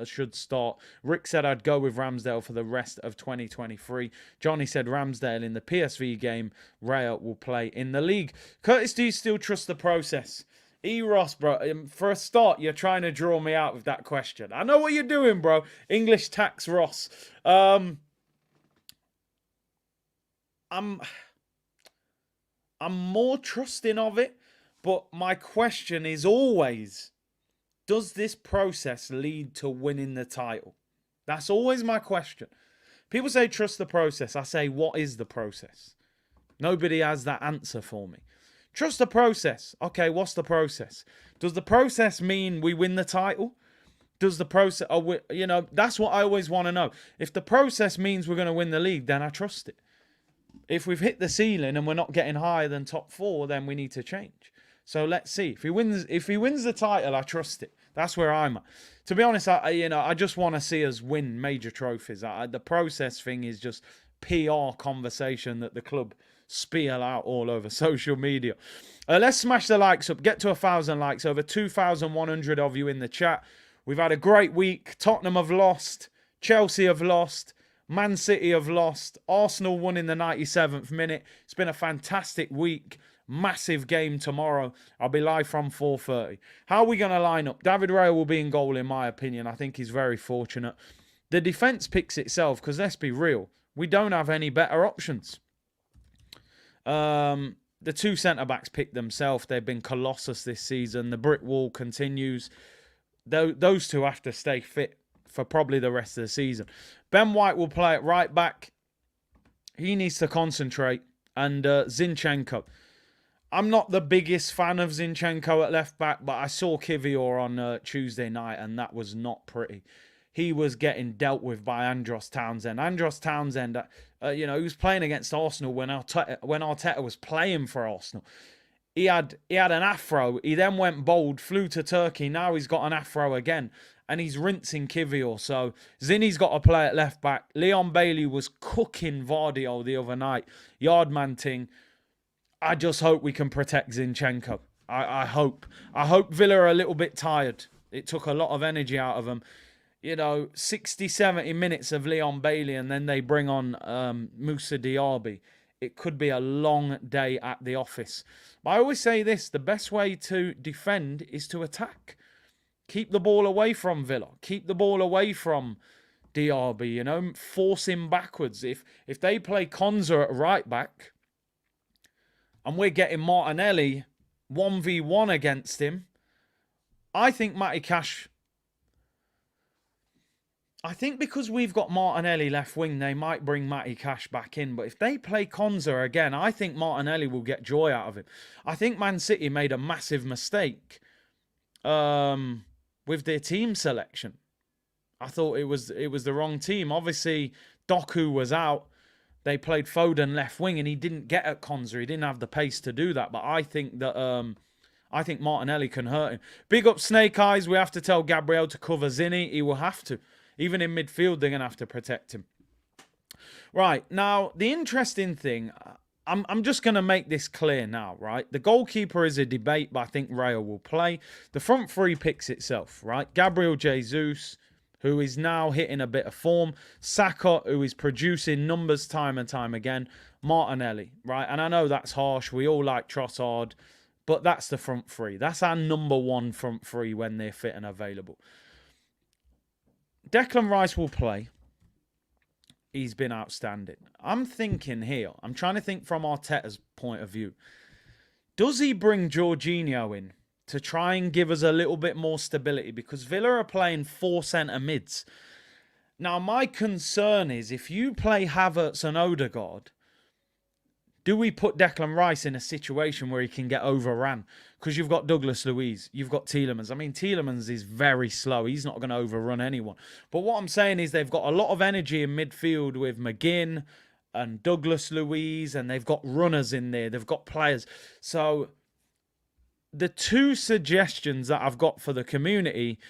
should start. Rick said I'd go with Ramsdale for the rest of 2023. Johnny said Ramsdale in the PSV game. Raya will play in the league. Curtis, do you still trust the process? Ross, bro, for a start, you're trying to draw me out with that question. I know what you're doing, bro. English tax Ross. I'm more trusting of it, but my question is always, does this process lead to winning the title? That's always my question. People say trust the process. I say, what is the process? Nobody has that answer for me. Trust the process. Okay, what's the process? Does the process mean we win the title? Does the process, you know, that's what I always want to know. If the process means we're going to win the league, then I trust it. If we've hit the ceiling and we're not getting higher than top 4, then we need to change. So let's see. If he wins the title, I trust it. That's where I'm at. To be honest, I just want to see us win major trophies. The process thing is just PR conversation that the club spiel out all over social media. Let's smash the likes up. Get to 1,000 likes. Over 2,100 of you in the chat. We've had a great week. Tottenham have lost. Chelsea have lost. Man City have lost. Arsenal won in the 97th minute. It's been a fantastic week. Massive game tomorrow. I'll be live from 4:30. How are we going to line up? David Raya will be in goal, in my opinion. I think he's very fortunate. The defence picks itself, because let's be real, we don't have any better options. The 2 centre-backs pick themselves. They've been colossus this season. The brick wall continues. Those 2 have to stay fit for probably the rest of the season. Ben White will play at right back. He needs to concentrate. And Zinchenko. I'm not the biggest fan of Zinchenko at left back, but I saw Kivior on Tuesday night, and that was not pretty. He was getting dealt with by Andros Townsend. Andros Townsend, he was playing against Arsenal when Arteta was playing for Arsenal. He had an afro. He then went bold, flew to Turkey. Now he's got an afro again, and he's rinsing Kivior. So Zinni's got to play at left back. Leon Bailey was cooking Vardio the other night. Yardman ting. I just hope we can protect Zinchenko. I hope. I hope Villa are a little bit tired. It took a lot of energy out of them. 60, 70 minutes of Leon Bailey, and then they bring on Moussa Diaby. It could be a long day at the office. But I always say this, the best way to defend is to attack. Keep the ball away from Villa. Keep the ball away from Diaby, force him backwards. If they play Konza at right back, and we're getting Martinelli 1v1 against him, I think Matty Cash... I think because we've got Martinelli left wing, they might bring Matty Cash back in. But if they play Konza again, I think Martinelli will get joy out of him. I think Man City made a massive mistake with their team selection. I thought it was the wrong team. Obviously, Doku was out. They played Foden left wing, and he didn't get at Konza. He didn't have the pace to do that. But I think that Martinelli can hurt him. Big up Snake Eyes. We have to tell Gabriel to cover Zinni. He will have to. Even in midfield, they're going to have to protect him. Right, now, the interesting thing, I'm just going to make this clear now, right? The goalkeeper is a debate, but I think Raya will play. The front 3 picks itself, right? Gabriel Jesus, who is now hitting a bit of form. Saka, who is producing numbers time and time again. Martinelli, right? And I know that's harsh. We all like Trossard, but that's the front 3. That's our number 1 front 3 when they're fit and available. Declan Rice will play. He's been outstanding. I'm thinking here, I'm trying to think from Arteta's point of view. Does he bring Jorginho in to try and give us a little bit more stability? Because Villa are playing 4 centre mids. Now, my concern is if you play Havertz and Odegaard, Do we put Declan Rice in a situation where he can get overran? Because you've got Douglas Luiz, you've got Tielemans. I mean, Tielemans is very slow. He's not going to overrun anyone. But what I'm saying is they've got a lot of energy in midfield with McGinn and Douglas Luiz, and they've got runners in there. They've got players. So the two suggestions that I've got for the community,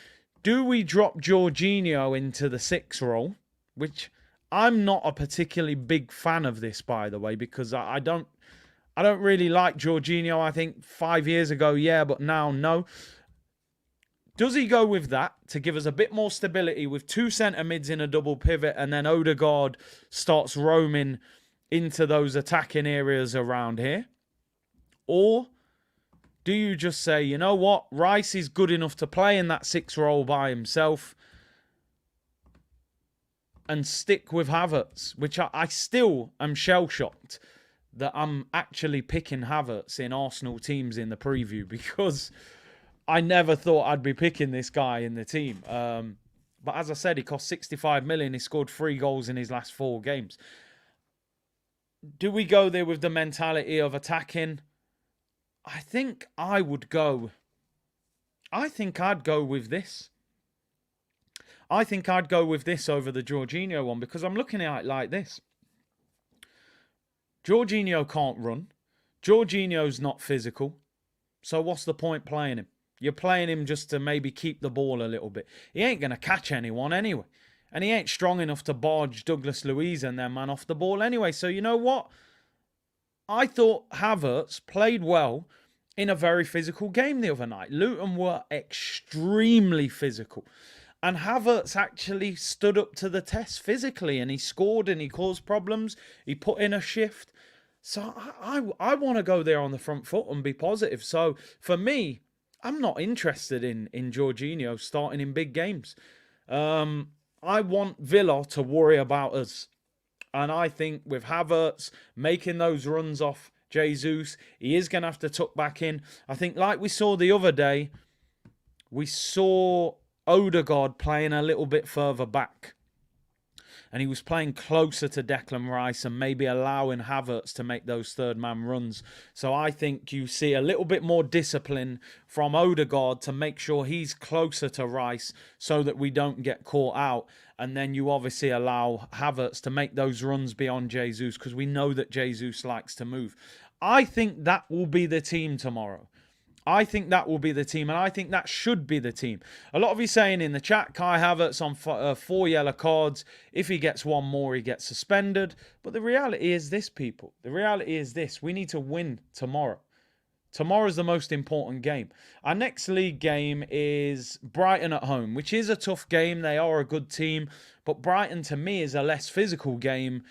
do we drop Jorginho into the 6 role, which I'm not a particularly big fan of this, by the way, because I don't really like Jorginho. I think 5 years ago, yeah, but now, no. Does he go with that to give us a bit more stability with 2 centre mids in a double pivot, and then Odegaard starts roaming into those attacking areas around here? Or do you just say, you know what, Rice is good enough to play in that 6 role by himself and stick with Havertz, which I still am shell-shocked that I'm actually picking Havertz in Arsenal teams in the preview, because I never thought I'd be picking this guy in the team. But as I said, he cost 65 million. He scored 3 goals in his last 4 games. Do we go there with the mentality of attacking? I think I would go. I think I'd go with this. I think I'd go with this over the Jorginho one, because I'm looking at it like this. Jorginho can't run. Jorginho's not physical. So what's the point playing him? You're playing him just to maybe keep the ball a little bit. He ain't going to catch anyone anyway. And he ain't strong enough to barge Douglas Luiz and their man off the ball anyway. So you know what? I thought Havertz played well in a very physical game the other night. Luton were extremely physical. And Havertz actually stood up to the test physically, and he scored and he caused problems. He put in a shift. So I want to go there on the front foot and be positive. So for me, I'm not interested in Jorginho starting in big games. I want Villa to worry about us. And I think with Havertz making those runs off Jesus, he is going to have to tuck back in. I think like we saw the other day, we saw Odegaard playing a little bit further back. And he was playing closer to Declan Rice and maybe allowing Havertz to make those third-man runs. So I think you see a little bit more discipline from Odegaard to make sure he's closer to Rice so that we don't get caught out. And then you obviously allow Havertz to make those runs beyond Jesus, because we know that Jesus likes to move. I think that will be the team tomorrow. I think that will be the team, and I think that should be the team. A lot of you saying in the chat, Kai Havertz on 4 yellow cards. If he gets 1 more, he gets suspended. But the reality is this, people. The reality is this. We need to win tomorrow. Tomorrow's the most important game. Our next league game is Brighton at home, which is a tough game. They are a good team. But Brighton, to me, is a less physical game.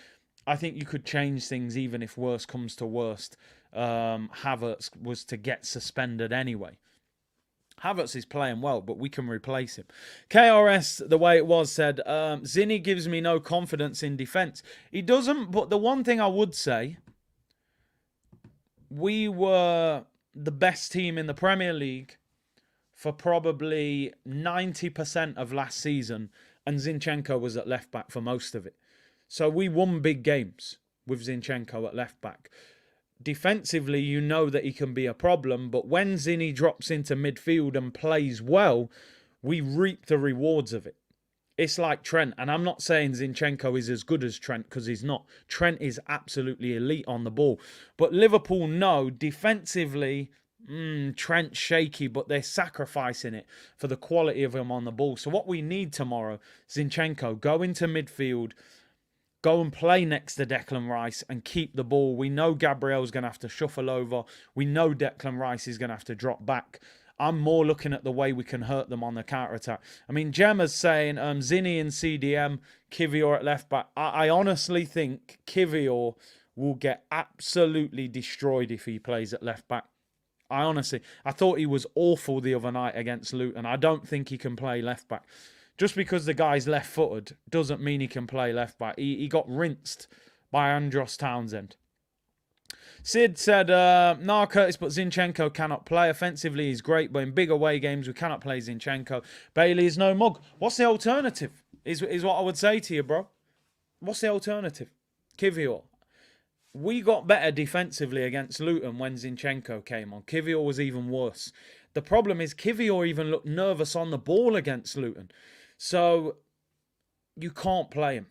I think you could change things even if worst comes to worst. Havertz was to get suspended anyway. Havertz is playing well, but we can replace him. KRS, the way it was, said, Zinni gives me no confidence in defence. He doesn't, but the one thing I would say, we were the best team in the Premier League for probably 90% of last season, and Zinchenko was at left-back for most of it. So we won big games with Zinchenko at left-back. Defensively, you know that he can be a problem, but when Zinni drops into midfield and plays well, we reap the rewards of it. It's like Trent, and I'm not saying Zinchenko is as good as Trent, because he's not. Trent is absolutely elite on the ball. But Liverpool know defensively, Trent's shaky, but they're sacrificing it for the quality of him on the ball. So what we need tomorrow, Zinchenko, go into midfield, go and play next to Declan Rice and keep the ball. We know Gabriel's going to have to shuffle over. We know Declan Rice is going to have to drop back. I'm more looking at the way we can hurt them on the counter-attack. I mean, Gemma's saying Zinni and CDM, Kivior at left-back. I honestly think Kivior will get absolutely destroyed if he plays at left-back. I thought he was awful the other night against Luton. I don't think he can play left-back. Just because the guy's left-footed doesn't mean he can play left-back. He got rinsed by Andros Townsend. Sid said, nah, Curtis, but Zinchenko cannot play. Offensively, he's great, but in big away games, we cannot play Zinchenko. Bailey is no mug. What's the alternative? Is what I would say to you, bro. What's the alternative? Kivior. we got better defensively against Luton when Zinchenko came on. Kivior was even worse. The problem is Kivior even looked nervous on the ball against Luton. So you can't play him.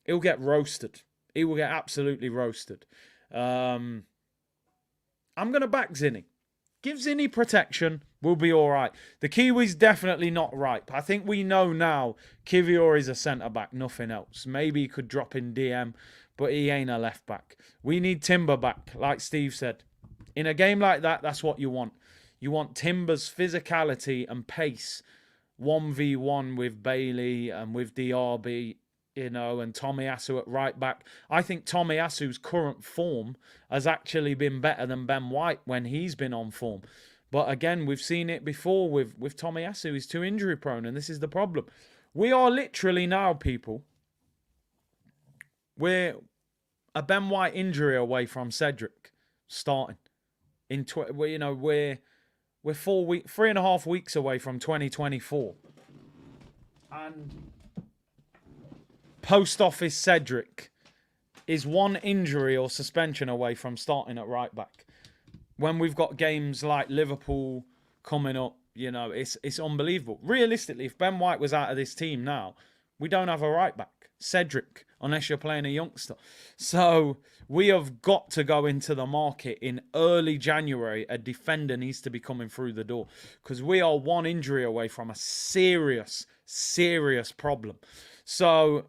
He'll get roasted. He will get absolutely roasted. I'm going to back Zinni. Give Zinni protection. We'll be all right. The Kiwi's definitely not ripe. I think we know now Kivior is a centre-back, nothing else. Maybe he could drop in DM, but he ain't a left-back. We need Timber back, like Steve said. In a game like that, that's what you want. You want Timber's physicality and pace 1v1 with Bailey and with Diaby, and Tomiyasu at right back. I think Tomiyasu's current form has actually been better than Ben White when he's been on form. But again, we've seen it before with Tomiyasu. He's too injury prone, and this is the problem. We are literally now, people, we're a Ben White injury away from Cedric starting. We're 3.5 weeks away from 2024. And Post Office Cedric is one injury or suspension away from starting at right back. When we've got games like Liverpool coming up, it's unbelievable. Realistically, if Ben White was out of this team now, we don't have a right back. Cedric, unless you're playing a youngster. So we have got to go into the market in early January. A defender needs to be coming through the door because we are one injury away from a serious, serious problem. So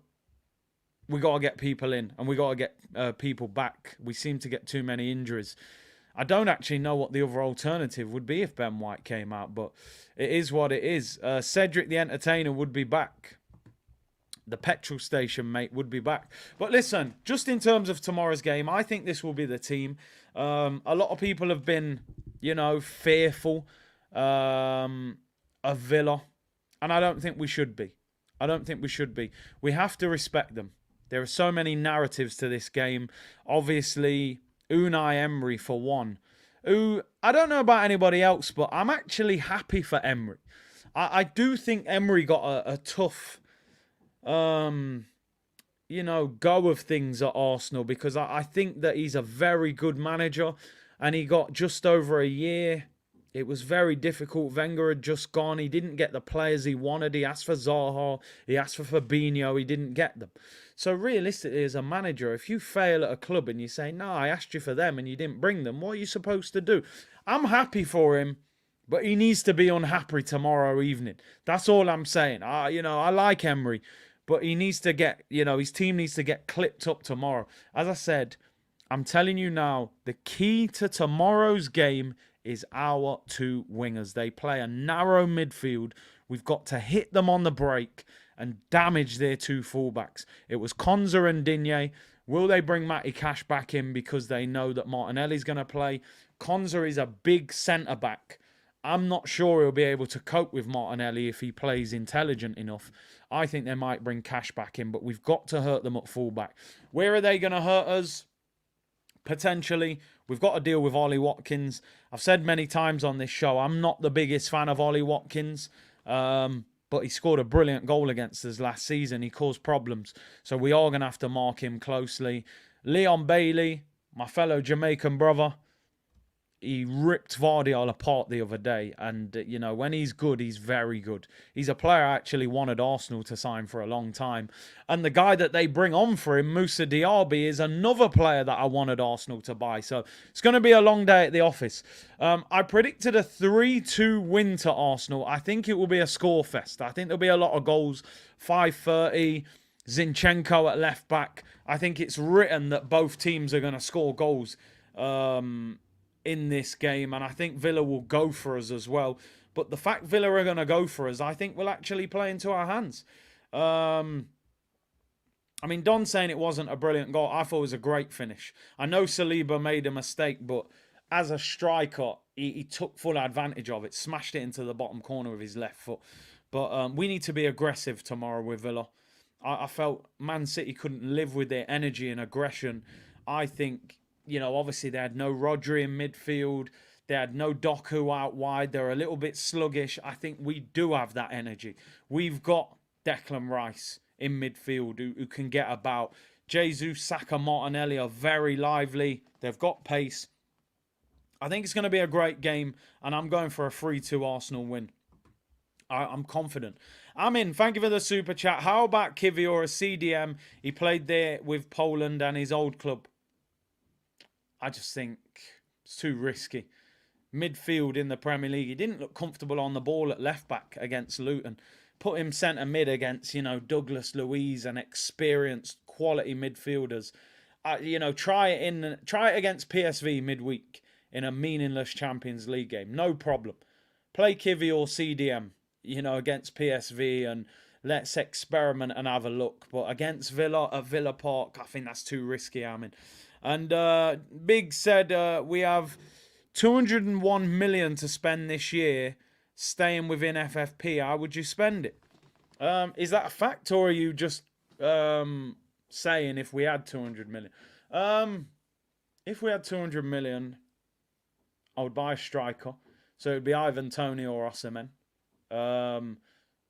we got to get people in and we got to get people back. We seem to get too many injuries. I don't actually know what the other alternative would be if Ben White came out, but it is what it is. Cedric the Entertainer would be back. The petrol station mate would be back. But listen, just in terms of tomorrow's game, I think this will be the team. A lot of people have been, fearful of Villa. And I don't think we should be. We have to respect them. There are so many narratives to this game. Obviously, Unai Emery for one. Who, I don't know about anybody else, but I'm actually happy for Emery. I do think Emery got a tough go of things at Arsenal because I think that he's a very good manager and he got just over a year. It was very difficult. Wenger had just gone. He didn't get the players he wanted. He asked for Zaha. He asked for Fabinho. He didn't get them. So realistically, as a manager, if you fail at a club and you say, no, I asked you for them and you didn't bring them, what are you supposed to do? I'm happy for him, but he needs to be unhappy tomorrow evening. That's all I'm saying. I like Emery, but he needs to get, his team needs to get clipped up tomorrow. As I said, I'm telling you now, the key to tomorrow's game is our two wingers. They play a narrow midfield. We've got to hit them on the break and damage their two fullbacks. It was Konza and Digne. Will they bring Matty Cash back in because they know that Martinelli's going to play? Konza is a big centre-back. I'm not sure he'll be able to cope with Martinelli if he plays intelligent enough. I think they might bring Cash back in, but we've got to hurt them at fullback. Where are they going to hurt us? Potentially, we've got to deal with Ollie Watkins. I've said many times on this show, I'm not the biggest fan of Ollie Watkins, but he scored a brilliant goal against us last season. He caused problems, so we are going to have to mark him closely. Leon Bailey, my fellow Jamaican brother, he ripped Vardy apart the other day. And, when he's good, he's very good. He's a player I actually wanted Arsenal to sign for a long time. And the guy that they bring on for him, Moussa Diaby, is another player that I wanted Arsenal to buy. So it's going to be a long day at the office. I predicted a 3-2 win to Arsenal. I think it will be a score fest. I think there'll be a lot of goals. 5:30, Zinchenko at left back. I think it's written that both teams are going to score goals in this game, and I think Villa will go for us as well. But the fact Villa are going to go for us, I think will actually play into our hands. Don saying it wasn't a brilliant goal, I thought it was a great finish. I know Saliba made a mistake, but as a striker, he took full advantage of it, smashed it into the bottom corner of his left foot. But we need to be aggressive tomorrow with Villa. I felt Man City couldn't live with their energy and aggression. I think, obviously they had no Rodri in midfield. They had no Doku out wide. They're a little bit sluggish. I think we do have that energy. We've got Declan Rice in midfield who can get about. Jesus, Saka, Martinelli are very lively. They've got pace. I think it's going to be a great game, and I'm going for a 3-2 Arsenal win. I'm confident. Amin, thank you for the super chat. How about Kivior, a CDM? He played there with Poland and his old club. I just think it's too risky. Midfield in the Premier League. He didn't look comfortable on the ball at left back against Luton. Put him centre mid against, Douglas Luiz and experienced quality midfielders. Try it against PSV midweek in a meaningless Champions League game. No problem. Play Kivior CDM. Against PSV, and let's experiment and have a look. But against Villa at Villa Park, I think that's too risky, And Big said we have 201 million to spend this year staying within FFP. How would you spend it? Is that a fact, or are you just saying if we had 200 million? If we had 200 million, I would buy a striker. So it would be either Toney or Osimhen.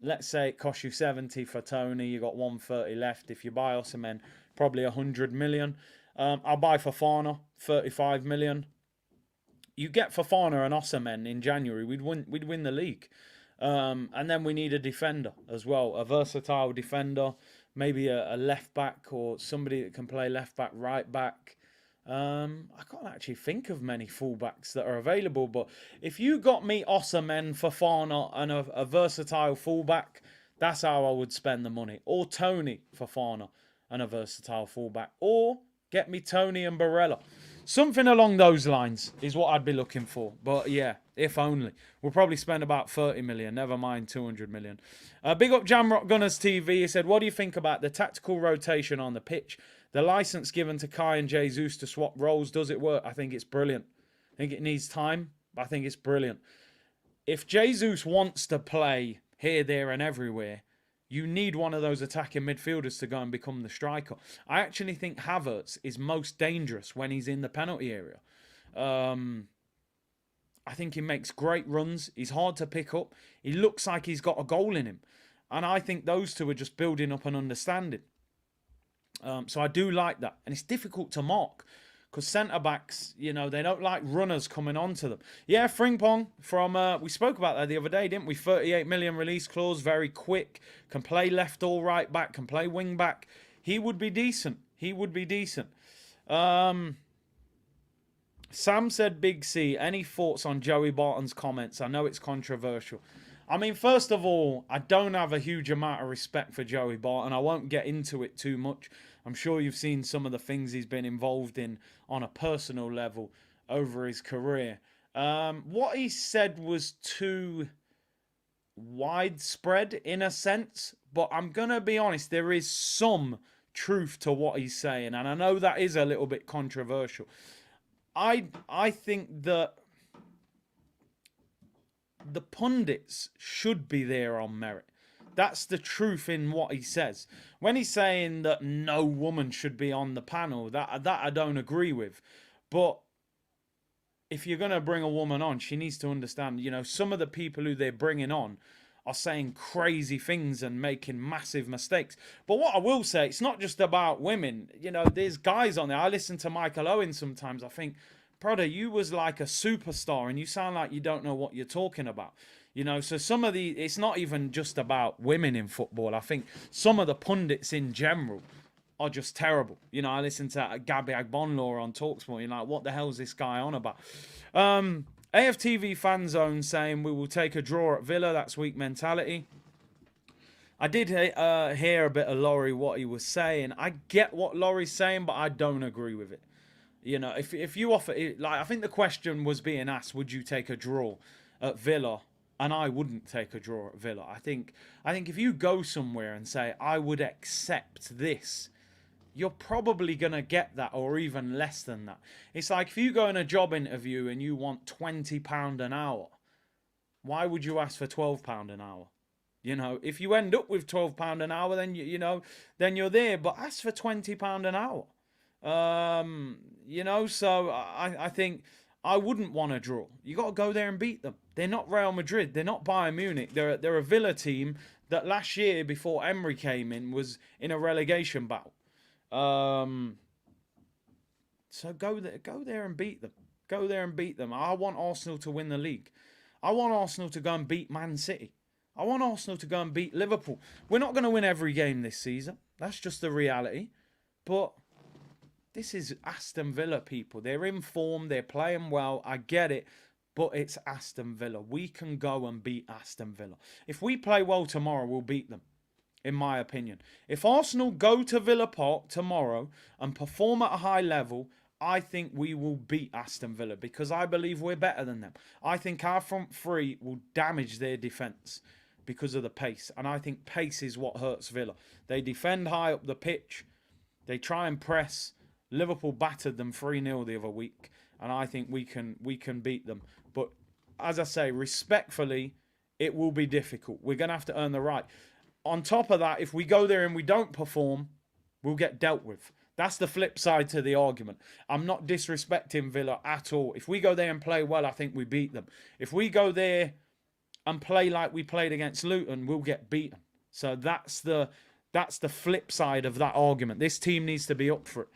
Let's say it costs you 70 for Toney, you got 130 left. If you buy Osimhen, probably 100 million. I'll buy Fofana, 35 million. You get Fofana and Osimhen in January, we'd win the league. And then we need a defender as well, a versatile defender, maybe a left back or somebody that can play left back, right back. I can't actually think of many fullbacks that are available, but if you got me Osimhen, Fofana and a versatile fullback, that's how I would spend the money. Or Toney, Fofana and a versatile fullback. Or get me Toney and Barella. Something along those lines is what I'd be looking for. But yeah, if only. We'll probably spend about 30 million, never mind 200 million. Big up Jamrock Gunners TV. He said, what do you think about the tactical rotation on the pitch? The license given to Kai and Jesus to swap roles, does it work? I think it's brilliant. I think it needs time, but I think it's brilliant. If Jesus wants to play here, there and everywhere, you need one of those attacking midfielders to go and become the striker. I actually think Havertz is most dangerous when he's in the penalty area. I think he makes great runs. He's hard to pick up. He looks like he's got a goal in him. And I think those two are just building up an understanding. So I do like that. And it's difficult to mark because centre-backs, they don't like runners coming onto them. Yeah, Frimpong from, we spoke about that the other day, didn't we? 38 million release clause, very quick, can play left or right back, can play wing back. He would be decent. Sam said, Big C, any thoughts on Joey Barton's comments? I know it's controversial. I mean, first of all, I don't have a huge amount of respect for Joey Barton. I won't get into it too much. I'm sure you've seen some of the things he's been involved in on a personal level over his career. What he said was too widespread in a sense, but I'm going to be honest, there is some truth to what he's saying, and I know that is a little bit controversial. I think that the pundits should be there on merit. That's the truth in what he says. When he's saying that no woman should be on the panel, that I don't agree with. But if you're going to bring a woman on, she needs to understand, some of the people who they're bringing on are saying crazy things and making massive mistakes. But what I will say, it's not just about women. There's guys on there. I listen to Michael Owen sometimes. I think, brother, you was like a superstar and you sound like you don't know what you're talking about. So some of it's not even just about women in football. I think some of the pundits in general are just terrible. I listen to Gabby Agbonlor on TalkSport. Like, what the hell is this guy on about? AFTV Fan Zone saying we will take a draw at Villa. That's weak mentality. I did hear a bit of Laurie, what he was saying. I get what Laurie's saying, but I don't agree with it. If you offer it, like, I think the question was being asked, would you take a draw at Villa? And I wouldn't take a draw at Villa. I think if you go somewhere and say, I would accept this, you're probably going to get that or even less than that. It's like if you go in a job interview and you want £20 an hour, why would you ask for £12 an hour? If you end up with £12 an hour, then, then you're there. But ask for £20 an hour. So I think I wouldn't want to draw. You got to go there and beat them. They're not Real Madrid. They're not Bayern Munich. They're a Villa team that last year, before Emery came in, was in a relegation battle. So go there and beat them. Go there and beat them. I want Arsenal to win the league. I want Arsenal to go and beat Man City. I want Arsenal to go and beat Liverpool. We're not going to win every game this season. That's just the reality. But this is Aston Villa, people. They're in form. They're playing well. I get it. But it's Aston Villa. We can go and beat Aston Villa. If we play well tomorrow, we'll beat them, in my opinion. If Arsenal go to Villa Park tomorrow and perform at a high level, I think we will beat Aston Villa because I believe we're better than them. I think our front three will damage their defence because of the pace. And I think pace is what hurts Villa. They defend high up the pitch. They try and press. Liverpool battered them 3-0 the other week. And I think we can beat them. But as I say, respectfully, it will be difficult. We're going to have to earn the right. On top of that, if we go there and we don't perform, we'll get dealt with. That's the flip side to the argument. I'm not disrespecting Villa at all. If we go there and play well, I think we beat them. If we go there and play like we played against Luton, we'll get beaten. So that's the flip side of that argument. This team needs to be up for it.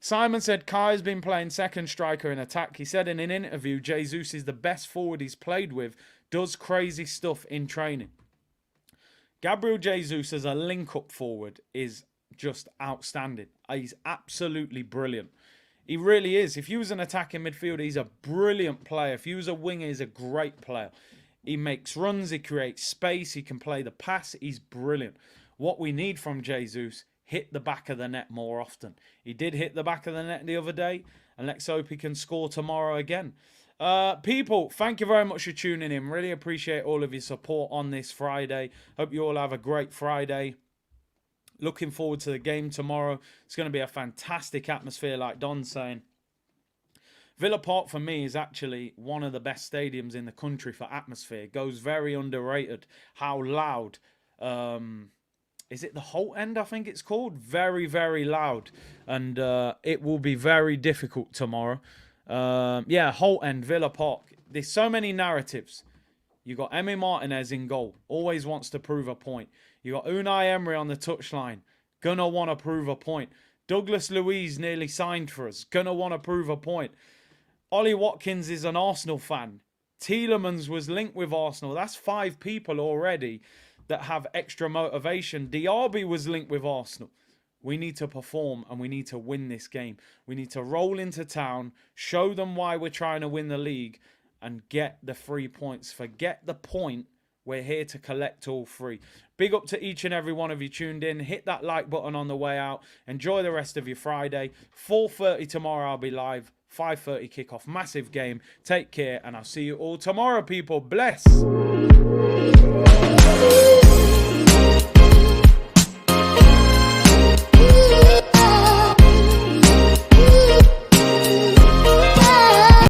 Simon said Kai's been playing second striker in attack. He said in an interview, Jesus is the best forward he's played with, does crazy stuff in training. Gabriel Jesus as a link-up forward is just outstanding. He's absolutely brilliant. He really is. If he was an attacking midfielder, he's a brilliant player. If he was a winger, he's a great player. He makes runs, he creates space, he can play the pass. He's brilliant. What we need from Jesus, hit the back of the net more often. He did hit the back of the net the other day, and let's hope he can score tomorrow again. People, thank you very much for tuning in. Really appreciate all of your support on this Friday. Hope you all have a great Friday. Looking forward to the game tomorrow. It's going to be a fantastic atmosphere, like Don's saying. Villa Park, for me, is actually one of the best stadiums in the country for atmosphere. It goes very underrated how loud. Is it the Holt End, I think it's called? Very, very loud. And it will be very difficult tomorrow. Yeah, Holt End, Villa Park. There's so many narratives. You got Emi Martinez in goal. Always wants to prove a point. You got Unai Emery on the touchline. Gonna want to prove a point. Douglas Luiz nearly signed for us. Gonna want to prove a point. Ollie Watkins is an Arsenal fan. Tielemans was linked with Arsenal. That's 5 people already that have extra motivation. Diaby was linked with Arsenal. We need to perform and we need to win this game. We need to roll into town, show them why we're trying to win the league and get the 3 points. Forget the point. We're here to collect all 3. Big up to each and every one of you tuned in. Hit that like button on the way out. Enjoy the rest of your Friday. 4:30 tomorrow I'll be live. 5:30 kickoff. Massive game. Take care and I'll see you all tomorrow, people. Bless.